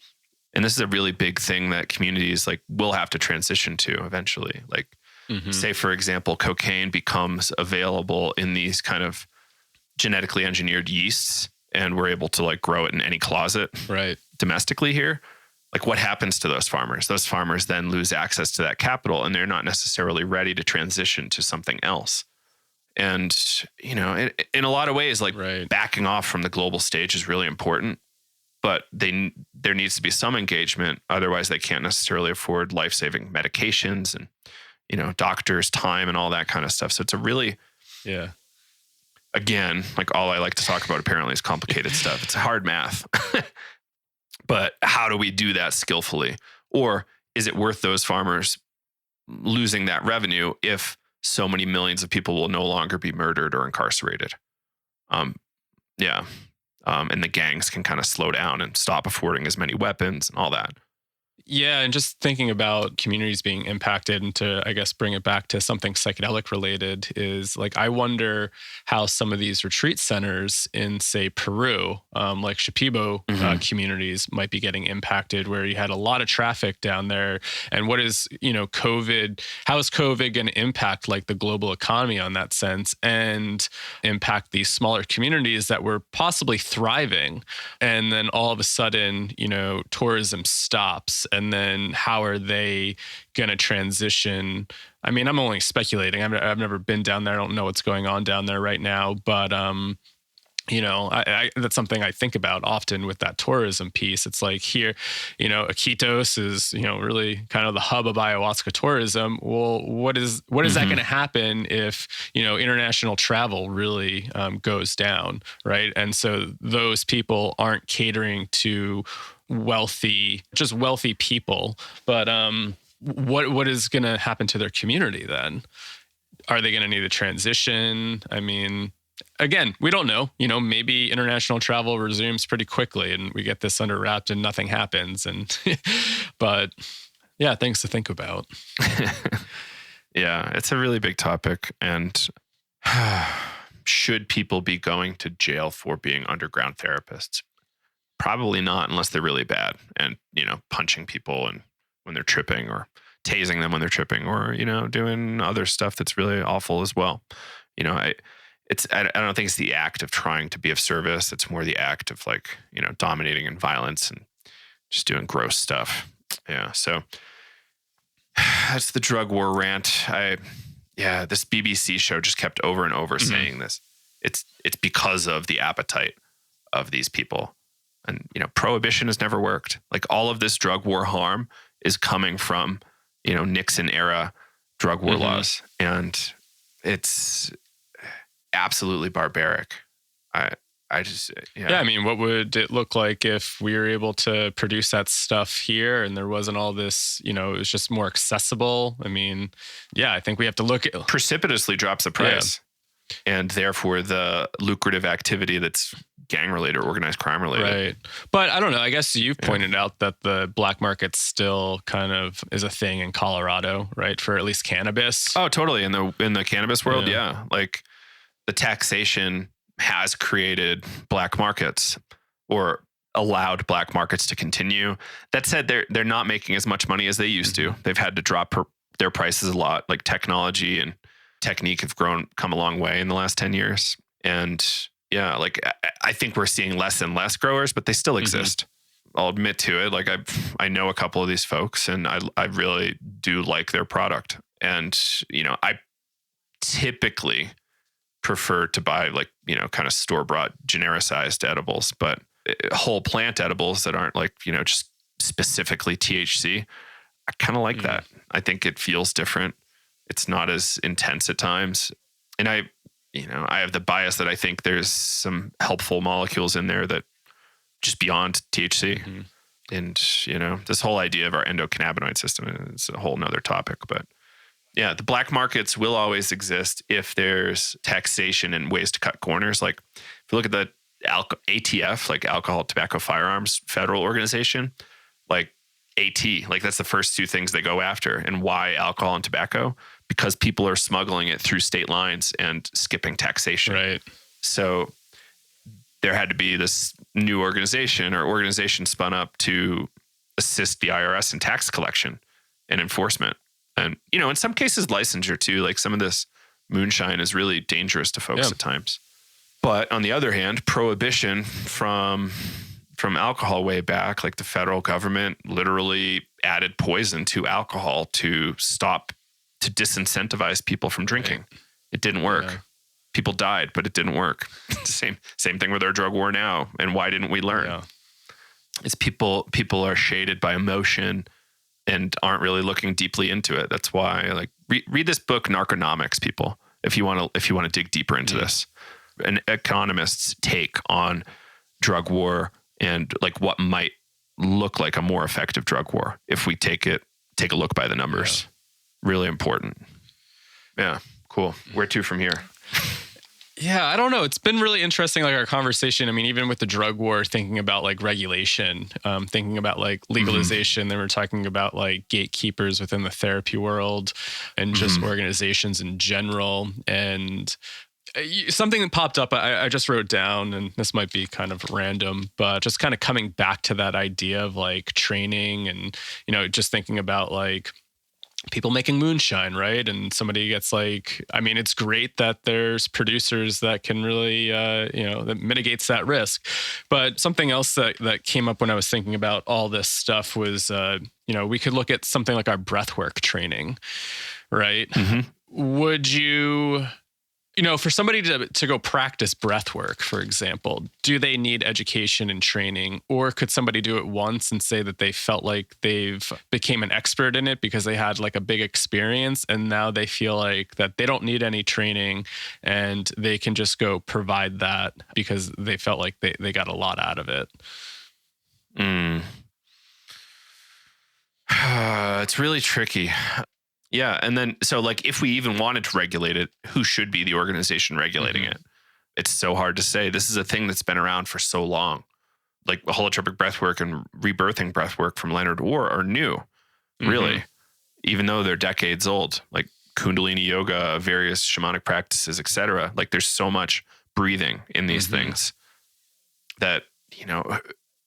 And this is a really big thing that communities like will have to transition to eventually. Like say, for example, cocaine becomes available in these kind of genetically engineered yeasts, and we're able to like grow it in any closet domestically here. Like what happens to those farmers? Those farmers then lose access to that capital, and they're not necessarily ready to transition to something else. And, in a lot of ways, like backing off from the global stage is really important, but there needs to be some engagement. Otherwise they can't necessarily afford life-saving medications and, doctors' time and all that kind of stuff. So it's a really, again, like all I like to talk about apparently is complicated stuff. It's hard math. But how do we do that skillfully? Or is it worth those farmers losing that revenue if so many millions of people will no longer be murdered or incarcerated? And the gangs can kind of slow down and stop affording as many weapons and all that. Yeah, and just thinking about communities being impacted, and to, I guess, bring it back to something psychedelic related, is like, I wonder how some of these retreat centers in, say, Peru, like Shipibo communities might be getting impacted, where you had a lot of traffic down there. And what is, COVID, how is COVID going to impact like the global economy on that sense, and impact these smaller communities that were possibly thriving? And then all of a sudden, tourism stops. And then how are they going to transition? I mean, I'm only speculating. I've never been down there. I don't know what's going on down there right now. But, that's something I think about often with that tourism piece. It's like here, Iquitos is, really kind of the hub of ayahuasca tourism. Well, what is that going to happen if, international travel really goes down, right? And so those people aren't catering to wealthy people, but what is going to happen to their community then? Are they going to need a transition? I mean, again, we don't know. Maybe international travel resumes pretty quickly and we get this under wraps and nothing happens. And but yeah, things to think about. Yeah, it's a really big topic. And should people be going to jail for being underground therapists? Probably not, unless they're really bad and, punching people and when they're tripping, or tasing them when they're tripping, or, doing other stuff that's really awful as well. I don't think it's the act of trying to be of service. It's more the act of like, dominating in violence and just doing gross stuff. Yeah. So that's the drug war rant. This BBC show just kept over and over saying this. It's because of the appetite of these people. And, prohibition has never worked. Like all of this drug war harm is coming from, Nixon era drug war laws. And it's absolutely barbaric. I just, I mean, what would it look like if we were able to produce that stuff here and there wasn't all this, it was just more accessible? I mean, I think we have to look at precipitously drops the price. And therefore the lucrative activity that's gang related or organized crime related. Right. But I don't know. I guess you've pointed out that the black market still kind of is a thing in Colorado, right? For at least cannabis. Oh, totally. In the cannabis world. Yeah. Like the taxation has created black markets or allowed black markets to continue. That said, they're not making as much money as they used to. They've had to drop their prices a lot. Like technology and technique have come a long way in the last 10 years. And like I think we're seeing less and less growers, but they still exist. I'll admit to it. Like I know a couple of these folks and I really do like their product. And, I typically prefer to buy like, kind of store-bought genericized edibles, but whole plant edibles that aren't like, just specifically THC. I kind of like that. I think it feels different. It's not as intense at times. And I have the bias that I think there's some helpful molecules in there that just beyond THC. And, this whole idea of our endocannabinoid system is a whole nother topic. But the black markets will always exist if there's taxation and ways to cut corners. Like if you look at the ATF, like Alcohol, Tobacco, Firearms Federal Organization, like AT, like that's the first two things they go after. And why alcohol and tobacco? Because people are smuggling it through state lines and skipping taxation. Right. So there had to be this new organization spun up to assist the IRS in tax collection and enforcement. And, in some cases, licensure too. Like some of this moonshine is really dangerous to folks at times. But on the other hand, prohibition from alcohol way back, like the federal government literally added poison to alcohol to disincentivize people from drinking. Right. It didn't work. Yeah. People died, but it didn't work. Same thing with our drug war now. And why didn't we learn? Yeah. It's people are shaded by emotion and aren't really looking deeply into it. That's why, like, read this book, Narconomics, people, if you want to dig deeper into this. An economist's take on drug war and like what might look like a more effective drug war if we take a look by the numbers. Really important. Yeah, cool. Where to from here? Yeah, I don't know. It's been really interesting, like our conversation. I mean, even with the drug war, thinking about like regulation, thinking about like legalization. Then we're talking about like gatekeepers within the therapy world and just organizations in general. And something that popped up, I just wrote down, and this might be kind of random, but just kind of coming back to that idea of like training and, just thinking about like people making moonshine, right? And somebody gets like, I mean, it's great that there's producers that can really, that mitigates that risk. But something else that came up when I was thinking about all this stuff was, we could look at something like our breathwork training, right? Would you... for somebody to go practice breath work, for example, do they need education and training? Or could somebody do it once and say that they felt like they've became an expert in it because they had like a big experience and now they feel like that they don't need any training and they can just go provide that because they felt like they got a lot out of it? It's really tricky. Yeah. And then, so like, if we even wanted to regulate it, who should be the organization regulating it? It's so hard to say. This is a thing that's been around for so long. Like holotropic breathwork and rebirthing breathwork from Leonard Orr are new, really, even though they're decades old. Like Kundalini yoga, various shamanic practices, etc. Like there's so much breathing in these things that,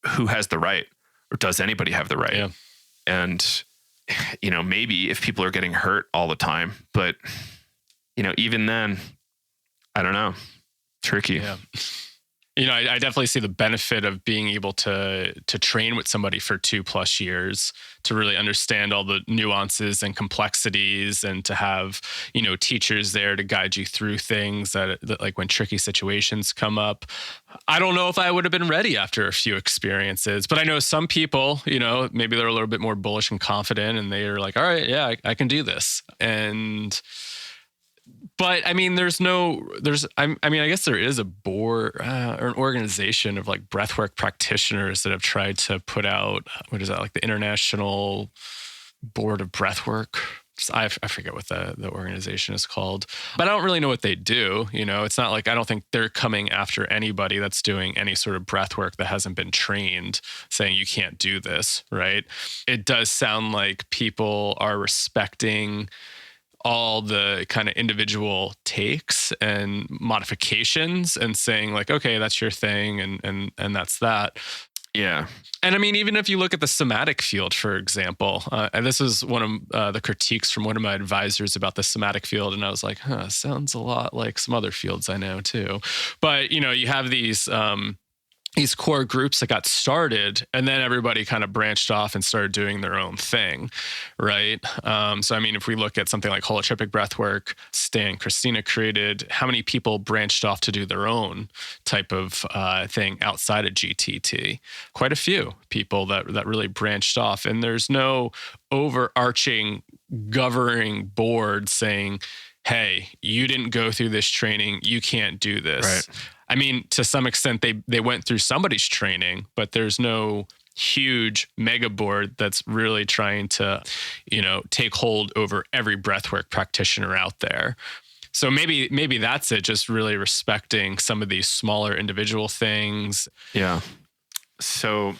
who has the right, or does anybody have the right? Yeah. And maybe if people are getting hurt all the time, but, even then, I don't know. Tricky. Yeah. I definitely see the benefit of being able to train with somebody for 2+ years to really understand all the nuances and complexities, and to have, teachers there to guide you through things that like when tricky situations come up. I don't know if I would have been ready after a few experiences, but I know some people, maybe they're a little bit more bullish and confident, and they're like, all right, yeah, I can do this. But I mean, I guess there is a board or an organization of like breathwork practitioners that have tried to put out, what is that, like the International Board of Breathwork? I forget what the organization is called, but I don't really know what they do. It's not like, I don't think they're coming after anybody that's doing any sort of breath work that hasn't been trained, saying you can't do this, right? It does sound like people are respecting all the kind of individual takes and modifications and saying like, okay, that's your thing. And that's that. Yeah. And I mean, even if you look at the somatic field, for example, and this is one of the critiques from one of my advisors about the somatic field. And I was like, sounds a lot like some other fields I know too. But, you have these core groups that got started, and then everybody kind of branched off and started doing their own thing, right? So, I mean, if we look at something like holotropic breathwork, Stan and Christina created, how many people branched off to do their own type of thing outside of GTT? Quite a few people that really branched off, and there's no overarching governing board saying, hey, you didn't go through this training, you can't do this. Right. I mean, to some extent, they went through somebody's training, but there's no huge mega board that's really trying to, take hold over every breathwork practitioner out there. So maybe that's it, just really respecting some of these smaller individual things. Yeah. So,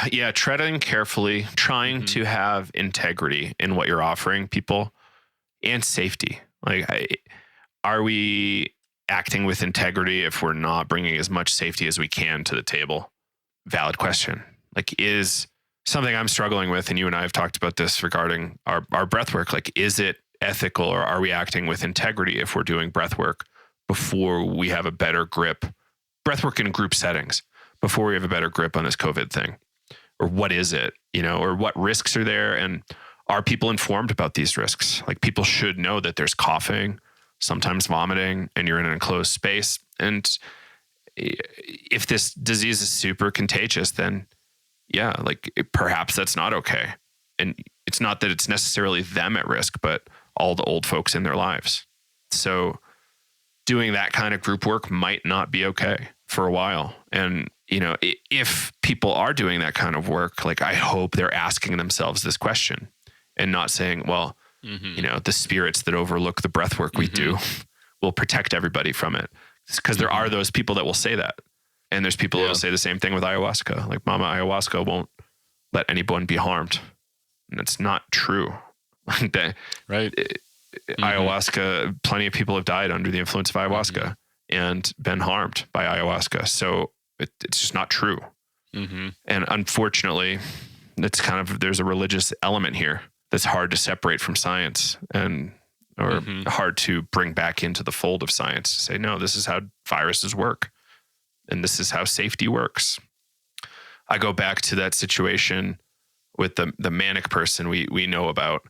yeah, treading carefully, trying to have integrity in what you're offering people, and safety. Like, are we acting with integrity if we're not bringing as much safety as we can to the table? Valid question. Like, is something I'm struggling with, and you and I have talked about this regarding our breath work, like, is it ethical, or are we acting with integrity if we're doing breath work before we have a better grip, breath work in group settings, before we have a better grip on this COVID thing? Or what is it, or what risks are there? And are people informed about these risks? Like, people should know that there's coughing, sometimes vomiting, and you're in an enclosed space. And if this disease is super contagious, then yeah, like, perhaps that's not okay. And it's not that it's necessarily them at risk, but all the old folks in their lives. So doing that kind of group work might not be okay for a while. And, if people are doing that kind of work, like, I hope they're asking themselves this question and not saying, well, the spirits that overlook the breath work we do will protect everybody from it. Because there are those people that will say that. And there's people that will say the same thing with ayahuasca. Like, Mama Ayahuasca won't let anyone be harmed. And it's not true. Right. Ayahuasca, plenty of people have died under the influence of ayahuasca and been harmed by ayahuasca. So it's just not true. And unfortunately, it's there's a religious element here that's hard to separate from science, and or hard to bring back into the fold of science to say, no, this is how viruses work, and this is how safety works. I go back to that situation with the manic person we know about,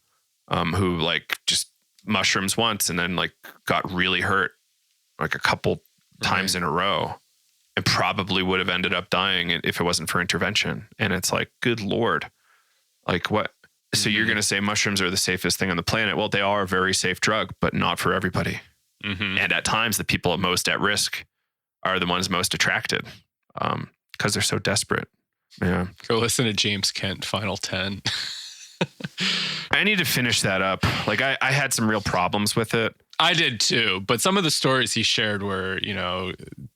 who like just mushrooms once and then like got really hurt like a couple times in a row, and probably would have ended up dying if it wasn't for intervention. And it's like, good Lord, like, what? So you're going to say mushrooms are the safest thing on the planet? Well, they are a very safe drug, but not for everybody. And at times, the people most at risk are the ones most attracted, because they're so desperate. Yeah. Go listen to James Kent, Final 10. I need to finish that up. Like, I had some real problems with it. I did too, but some of the stories he shared were,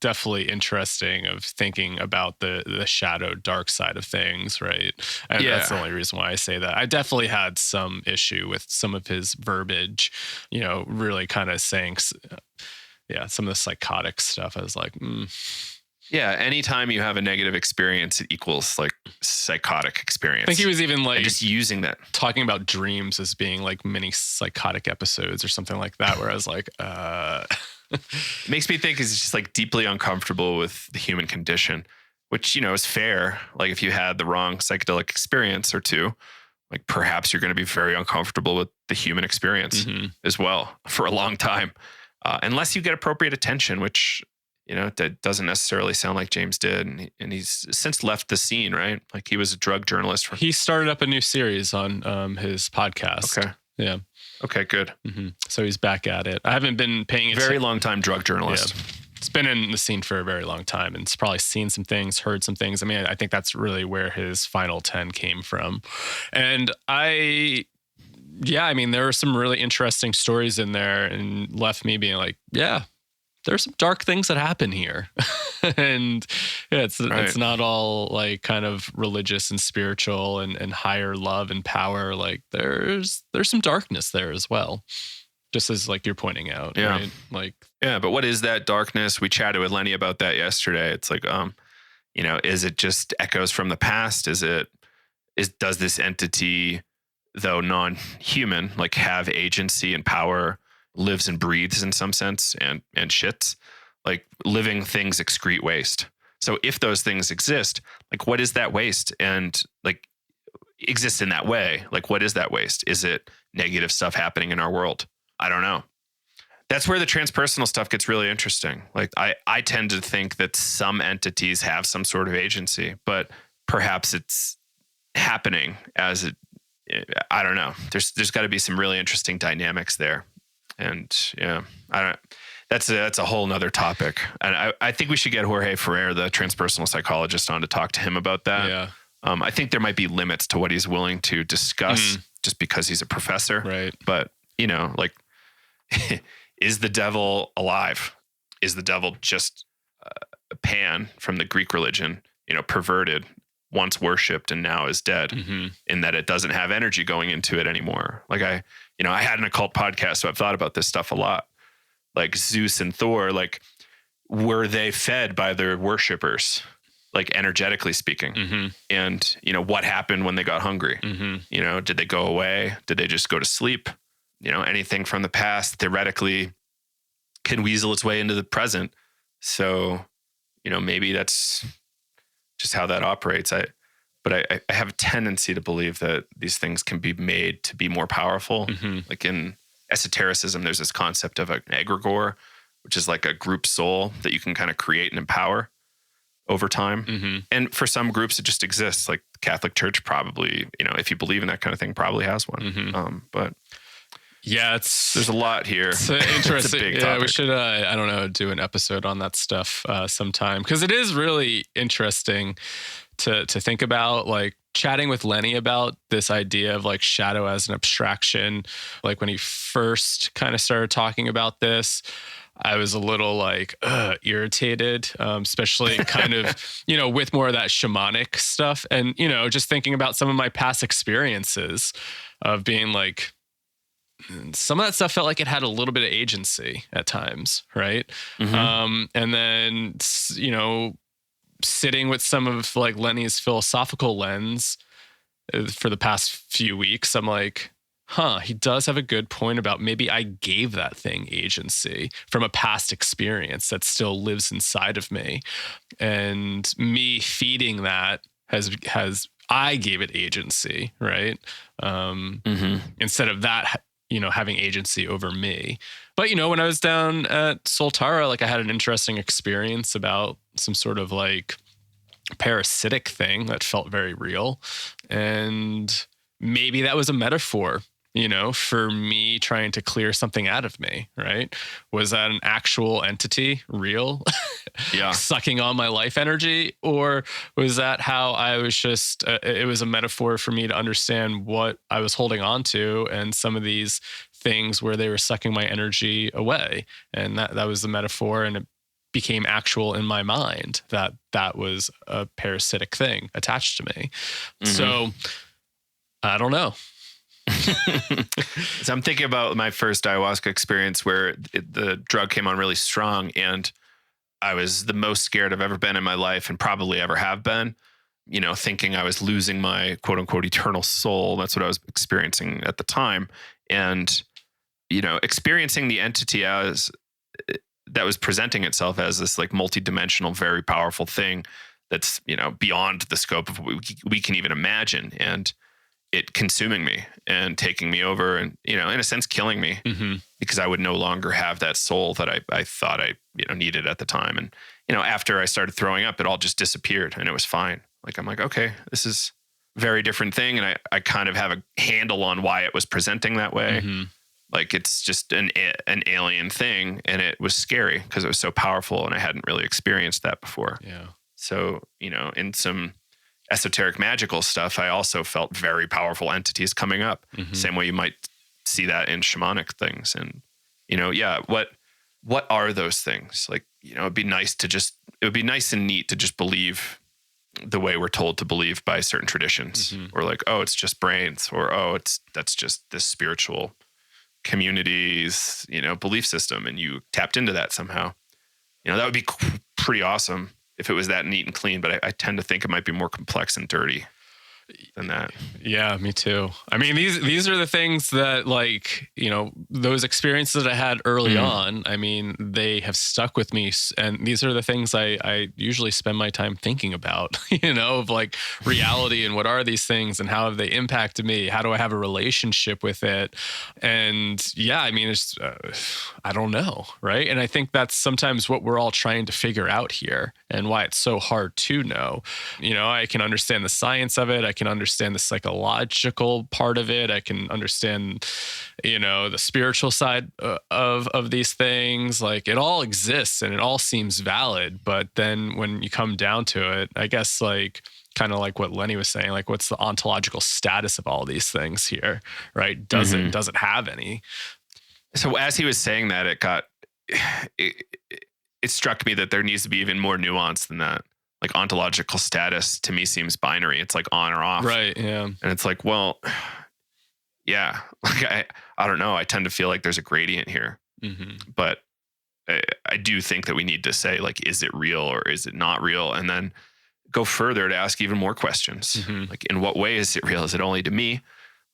definitely interesting, of thinking about the shadow dark side of things, right? And that's the only reason why I say that. I definitely had some issue with some of his verbiage, really kind of saying, some of the psychotic stuff. I was like, Yeah, anytime you have a negative experience, it equals like psychotic experience. I think he was even like just using that, talking about dreams as being like mini psychotic episodes or something like that, where I was like, It makes me think he's just like deeply uncomfortable with the human condition, which, is fair. Like if you had the wrong psychedelic experience or two, like perhaps you're going to be very uncomfortable with the human experience as well for a long time. Unless you get appropriate attention, which, that doesn't necessarily sound like James did. And he's since left the scene, right? Like he was a drug journalist. He started up a new series on his podcast. Okay. Yeah. Okay, good. So he's back at it. I haven't been paying attention. Very long time drug journalist. Yeah. It's been in the scene for a very long time and it's probably seen some things, heard some things. I mean, I think that's really where his final 10 came from. And there are some really interesting stories in there and left me being like, yeah, there's some dark things that happen here. And yeah, it's not all like kind of religious and spiritual and higher love and power. Like there's some darkness there as well. Just as like you're pointing out. Yeah. Right? Like, yeah. But what is that darkness? We chatted with Lenny about that yesterday. It's like, is it just echoes from the past? Does this entity, though non-human, like have agency and power, lives and breathes in some sense and shits? Like living things excrete waste. So if those things exist, like what is that waste? And like exists in that way, like what is that waste? Is it negative stuff happening in our world? I don't know. That's where the transpersonal stuff gets really interesting. Like I tend to think that some entities have some sort of agency, but perhaps it's happening I don't know. There's got to be some really interesting dynamics there. And yeah, that's a whole nother topic. And I think we should get Jorge Ferrer, the transpersonal psychologist, on to talk to him about that. Yeah. I think there might be limits to what he's willing to discuss just because he's a professor. Right. But, like, is the devil alive? Is the devil just Pan from the Greek religion, perverted, once worshipped and now is dead, in that it doesn't have energy going into it anymore? Like I had an occult podcast, so I've thought about this stuff a lot. Like Zeus and Thor, like, were they fed by their worshipers, like energetically speaking? And, what happened when they got hungry? Did they go away? Did they just go to sleep? Anything from the past theoretically can weasel its way into the present. So, maybe that's just how that operates. But I have a tendency to believe that these things can be made to be more powerful. Like in esotericism, there's this concept of an egregore, which is like a group soul that you can kind of create and empower over time. And for some groups, it just exists. Like the Catholic Church probably, if you believe in that kind of thing, probably has one. But yeah, there's a lot here. It's interesting. It's a big yeah, topic. we should, do an episode on that stuff sometime, because it is really interesting to think about, like chatting with Lenny about this idea of like shadow as an abstraction. Like when he first kind of started talking about this, I was a little like irritated, especially kind of, with more of that shamanic stuff. And, just thinking about some of my past experiences of being like, some of that stuff felt like it had a little bit of agency at times, right? And then, sitting with some of like Lenny's philosophical lens for the past few weeks, I'm like, he does have a good point about maybe I gave that thing agency from a past experience that still lives inside of me. And me feeding that I gave it agency, right? Instead of that, having agency over me. But, when I was down at Soltara, like I had an interesting experience about some sort of like parasitic thing that felt very real. And maybe that was a metaphor, for me trying to clear something out of me, right? Was that an actual entity, real? Yeah. Sucking on my life energy? Or was that how I was just, it was a metaphor for me to understand what I was holding on to and some of these things where they were sucking my energy away. And that was the metaphor, and it became actual in my mind that was a parasitic thing attached to me. So I don't know. So I'm thinking about my first ayahuasca experience where the drug came on really strong, and I was the most scared I've ever been in my life and probably ever have been, thinking I was losing my quote unquote eternal soul. That's what I was experiencing at the time. And, experiencing the entity as that was presenting itself as this like multidimensional, very powerful thing that's, beyond the scope of what we can even imagine. And it consuming me and taking me over and, in a sense, killing me because I would no longer have that soul that I thought I, needed at the time. And, after I started throwing up, it all just disappeared and it was fine. Like, I'm like, okay, this is a very different thing. And I kind of have a handle on why it was presenting that way. Like it's just an alien thing. And it was scary because it was so powerful and I hadn't really experienced that before. Yeah. So, in some esoteric magical stuff, I also felt very powerful entities coming up. Same way you might see that in shamanic things. And, what are those things? Like, it would be nice and neat to just believe the way we're told to believe by certain traditions, or like, oh, it's just brains, or, oh, that's just this spiritual community's, belief system. And you tapped into that somehow, that would be pretty awesome if it was that neat and clean, but I tend to think it might be more complex and dirty than that. Yeah, me too. I mean, these are the things that, like, those experiences that I had early on, I mean, they have stuck with me. And these are the things I usually spend my time thinking about, of like reality and what are these things and how have they impacted me? How do I have a relationship with it? And yeah, I mean, it's, I don't know. Right. And I think that's sometimes what we're all trying to figure out here and why it's so hard to know. I can understand the science of it. I can understand the psychological part of it. I can understand, the spiritual side of these things. Like it all exists and it all seems valid. But then when you come down to it, I guess like kind of like what Lenny was saying, like what's the ontological status of all these things here, right? Does it have any? So as he was saying that, it struck me that there needs to be even more nuance than that. Like ontological status to me seems binary. It's like on or off. Right. Yeah. And it's like, well, yeah, like I don't know. I tend to feel like there's a gradient here, but I do think that we need to say like, is it real or is it not real? And then go further to ask even more questions. Like in what way is it real? Is it only to me?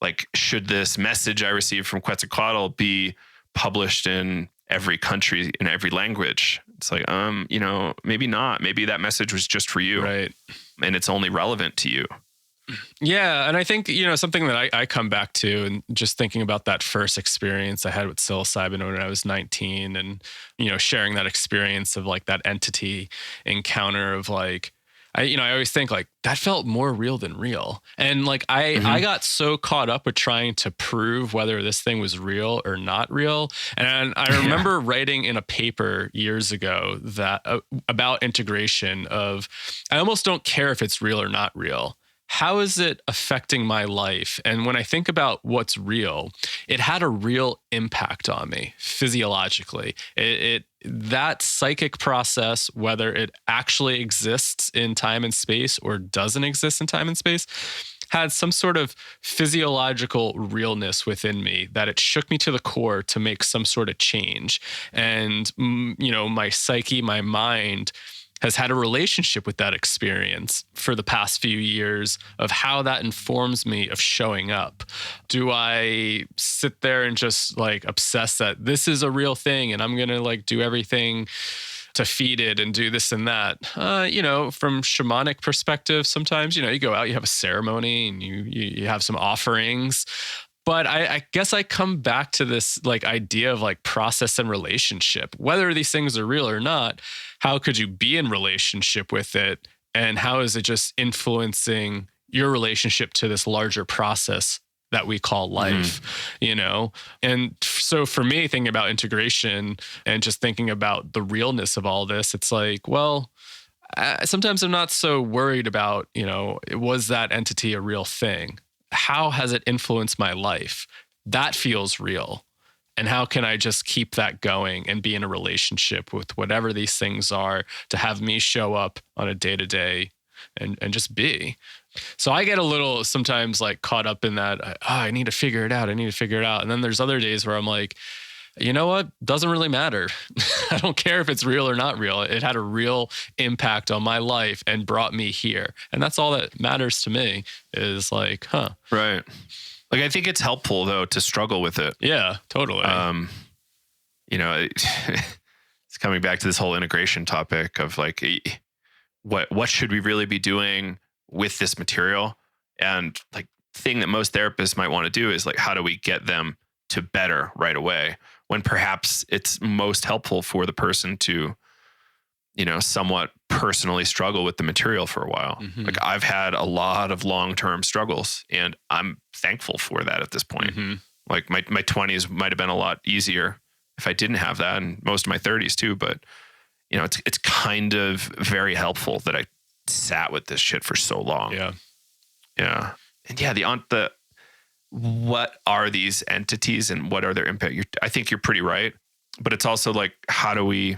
Like, should this message I received from Quetzalcoatl be published in every country, in every language? It's like, maybe not. Maybe that message was just for you. Right. And it's only relevant to you. Yeah. And I think, something that I come back to and just thinking about that first experience I had with psilocybin when I was 19 and, sharing that experience of like that entity encounter of like, I always think like that felt more real than real. And like, I got so caught up with trying to prove whether this thing was real or not real. And I remember writing in a paper years ago that about integration of, I almost don't care if it's real or not real. How is it affecting my life? And when I think about what's real, it had a real impact on me physiologically. That psychic process, whether it actually exists in time and space or doesn't exist in time and space, had some sort of physiological realness within me that it shook me to the core to make some sort of change. And, my psyche, my mind has had a relationship with that experience for the past few years of how that informs me of showing up. Do I sit there and just like obsess that this is a real thing and I'm going to like do everything to feed it and do this and that? From shamanic perspective, sometimes, you go out, you have a ceremony and you have some offerings. But I guess I come back to this like idea of like process and relationship. Whether these things are real or not, how could you be in relationship with it? And how is it just influencing your relationship to this larger process that we call life, And so for me, thinking about integration and just thinking about the realness of all this, it's like, well, sometimes I'm not so worried about, was that entity a real thing? How has it influenced my life? That feels real. And how can I just keep that going and be in a relationship with whatever these things are to have me show up on a day-to-day and just be? So I get a little sometimes like caught up in that, I need to figure it out. And then there's other days where I'm like, you know what? Doesn't really matter. I don't care if it's real or not real. It had a real impact on my life and brought me here. And that's all that matters to me is like, Right. Like, I think it's helpful though to struggle with it. Yeah, totally. It's coming back to this whole integration topic of like, what should we really be doing with this material? And like thing that most therapists might want to do is like, how do we get them to better right away, when perhaps it's most helpful for the person to, somewhat personally struggle with the material for a while. Mm-hmm. Like I've had a lot of long-term struggles, and I'm thankful for that at this point. Mm-hmm. Like my 20s might have been a lot easier if I didn't have that, and most of my 30s too. But it's kind of very helpful that I sat with this shit for so long. Yeah. Yeah. And yeah, the what are these entities and what are their impact? I think you're pretty right, but it's also like, how do we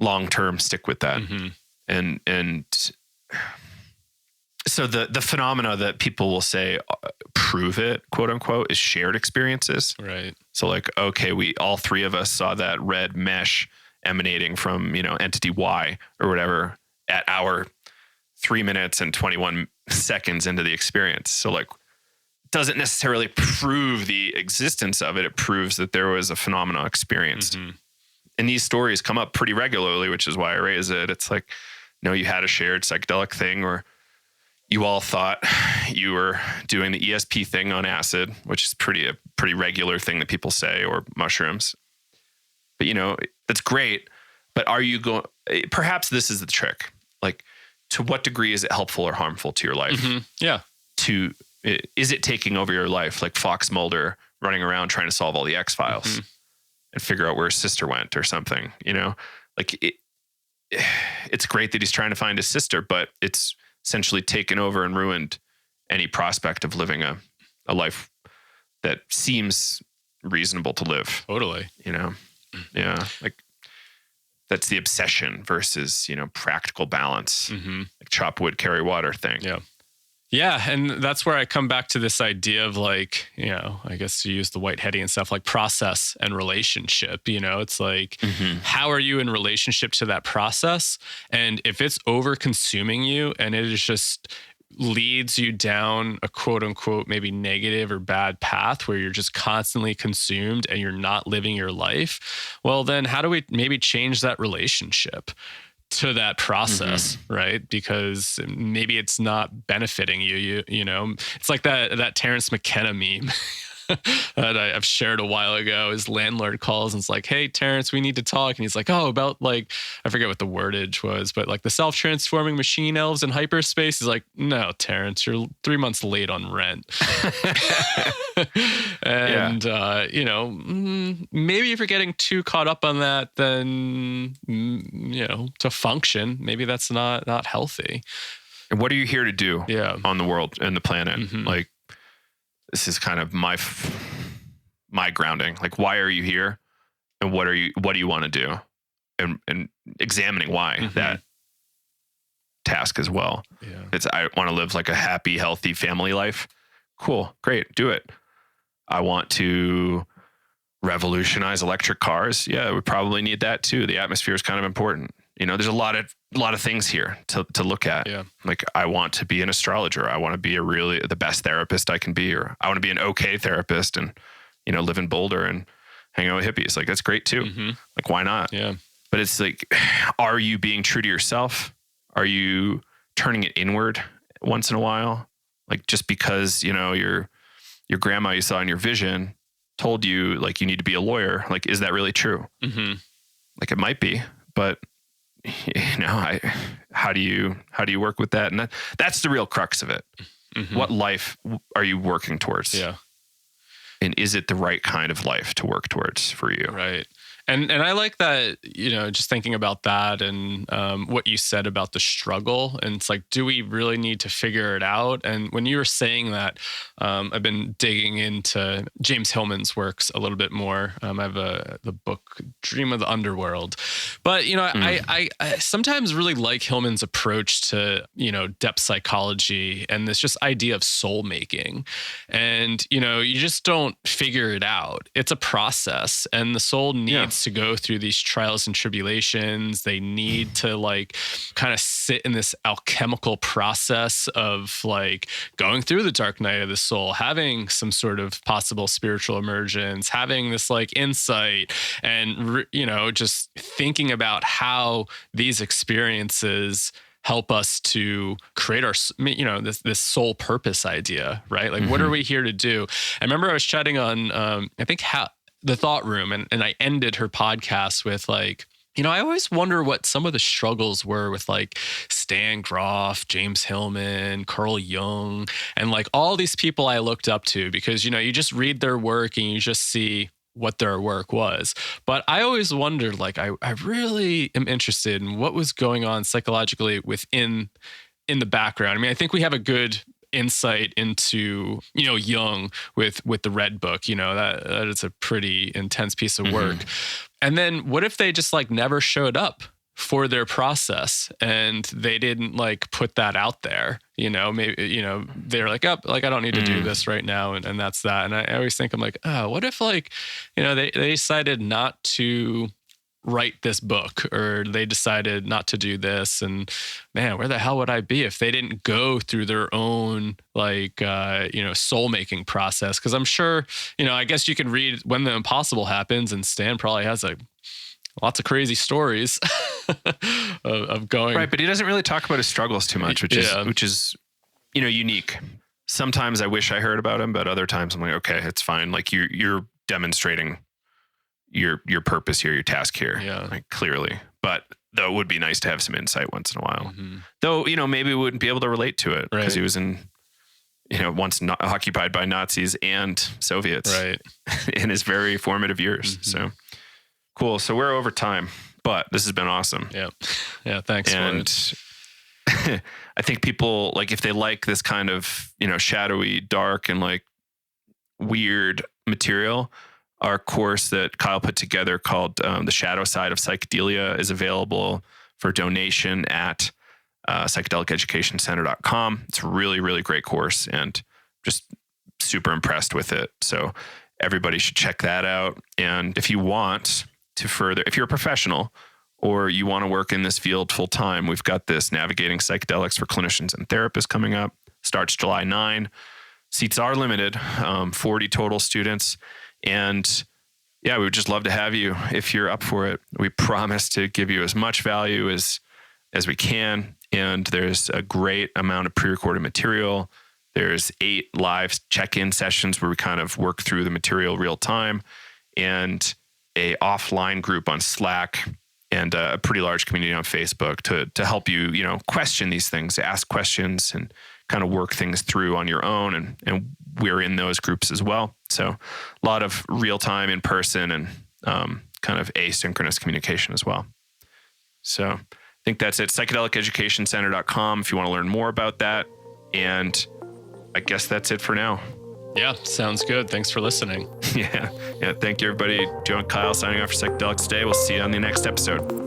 long-term stick with that? Mm-hmm. And so the phenomena that people will say prove it, quote unquote, is shared experiences. Right. So like, okay, we all three of us saw that red mesh emanating from, entity Y or whatever at our 3 minutes and 21 seconds into the experience. So like, doesn't necessarily prove the existence of it. It proves that there was a phenomena experienced. Mm-hmm. And these stories come up pretty regularly, which is why I raise it. It's like, you had a shared psychedelic thing, or you all thought you were doing the ESP thing on acid, which is a pretty regular thing that people say, or mushrooms. But that's great. But are you going? Perhaps this is the trick. Like, to what degree is it helpful or harmful to your life? Mm-hmm. Yeah. Is it taking over your life, like Fox Mulder running around trying to solve all the X-Files? Mm-hmm. And figure out where his sister went or something, like it's great that he's trying to find his sister, but it's essentially taken over and ruined any prospect of living a life that seems reasonable to live. Totally. Yeah. Like that's the obsession versus, practical balance, Mm-hmm. like chop wood, carry water thing. Yeah. Yeah. And that's where I come back to this idea of like, I guess to use the white-heady and stuff, like process and relationship. It's like, Mm-hmm. how are you in relationship to that process? And if it's over consuming you and it is just leads you down a quote unquote, maybe negative or bad path where you're just constantly consumed and you're not living your life, well, then how do we maybe change that relationship to that process, Mm-hmm. right? Because maybe it's not benefiting you. It's like that Terrence McKenna meme that I've shared a while ago. His landlord calls and it's like, "Hey, Terrence, we need to talk." And he's like, "Oh, about like," I forget what the wordage was, but like the self-transforming machine elves in hyperspace. He's like, "No, Terrence, you're 3 months late on rent." And, maybe if you're getting too caught up on that, then, to function, maybe that's not healthy. And what are you here to do on the world and the planet? Mm-hmm. Like, this is kind of my grounding. Like, why are you here? And what do you want to do? And examining why Mm-hmm. that task as well. Yeah. I want to live like a happy, healthy family life. Cool. Great. Do it. I want to revolutionize electric cars. Yeah, we probably need that too. The atmosphere is kind of important. There's a lot of things here to look at. Yeah. Like, I want to be an astrologer. I want to be the best therapist I can be, or I want to be an okay therapist and, live in Boulder and hang out with hippies. Like, that's great too. Mm-hmm. Like, why not? Yeah. But it's like, are you being true to yourself? Are you turning it inward once in a while? Like, just because, your grandma you saw in your vision told you like you need to be a lawyer. Like, is that really true? Mm-hmm. Like, it might be, but how do you work with that? And that's the real crux of it. Mm-hmm. What life are you working towards? Yeah. And is it the right kind of life to work towards for you? Right. And I like that, just thinking about that and what you said about the struggle. And it's like, do we really need to figure it out? And when you were saying that, I've been digging into James Hillman's works a little bit more. I have the book Dream of the Underworld. But, I sometimes really like Hillman's approach to, depth psychology and this just idea of soul making. And, you just don't figure it out. It's a process, and the soul needs needs to go through these trials and tribulations. They need to like kind of sit in this alchemical process of like going through the dark night of the soul, having some sort of possible spiritual emergence, having this like insight, and, just thinking about how these experiences help us to create our, this soul purpose idea, right? Like, what are we here to do? I remember I was chatting on, I think the Thought Room, and I ended her podcast with like, I always wonder what some of the struggles were with like Stan Grof, James Hillman, Carl Jung, and like all these people I looked up to, because, you just read their work and you just see what their work was. But I always wondered, like, I really am interested in what was going on psychologically in the background. I mean, I think we have a good insight into, Jung with the Red Book, that is a pretty intense piece of work. And then what if they just like never showed up for their process and they didn't like put that out there, maybe, they're like, oh, like I don't need to do this right now. And that's that. And I always think, I'm like, oh, what if like, they decided not to write this book, or they decided not to do this, and man, where the hell would I be if they didn't go through their own like, soul making process? Cause I'm sure, I guess you can read When the Impossible Happens, and Stan probably has like lots of crazy stories of going. Right. But he doesn't really talk about his struggles too much, which is, unique. Sometimes I wish I heard about him, but other times I'm like, okay, it's fine. Like you're demonstrating your purpose here, your task here, like clearly. But though it would be nice to have some insight once in a while, though, maybe we wouldn't be able to relate to it because he was in, once occupied by Nazis and Soviets in his very formative years. So cool. So we're over time, but this has been awesome. Yeah. Thanks. And I think people, like, if they like this kind of, shadowy, dark, and like weird material, our course that Kyle put together called The Shadow Side of Psychedelia is available for donation at psychedeliceducationcenter.com. It's a really, really great course and just super impressed with it. So everybody should check that out. And if you want to further, if you're a professional or you want to work in this field full time, we've got this Navigating Psychedelics for Clinicians and Therapists coming up. Starts July 9. Seats are limited, 40 total students. And yeah, we would just love to have you if you're up for it. We promise to give you as much value as we can. And there's a great amount of pre-recorded material. There's 8 live check-in sessions where we kind of work through the material real time, and a offline group on Slack, and a pretty large community on Facebook to help you, question these things, ask questions, and kind of work things through on your own. And we're in those groups as well. So a lot of real time in person and kind of asynchronous communication as well. So I think that's it. psychedeliceducationcenter.com if you want to learn more about that. And I guess that's it for now. Yeah, sounds good. Thanks for listening. Yeah. Thank you, everybody. Joe and Kyle signing off for Psychedelics today. We'll see you on the next episode.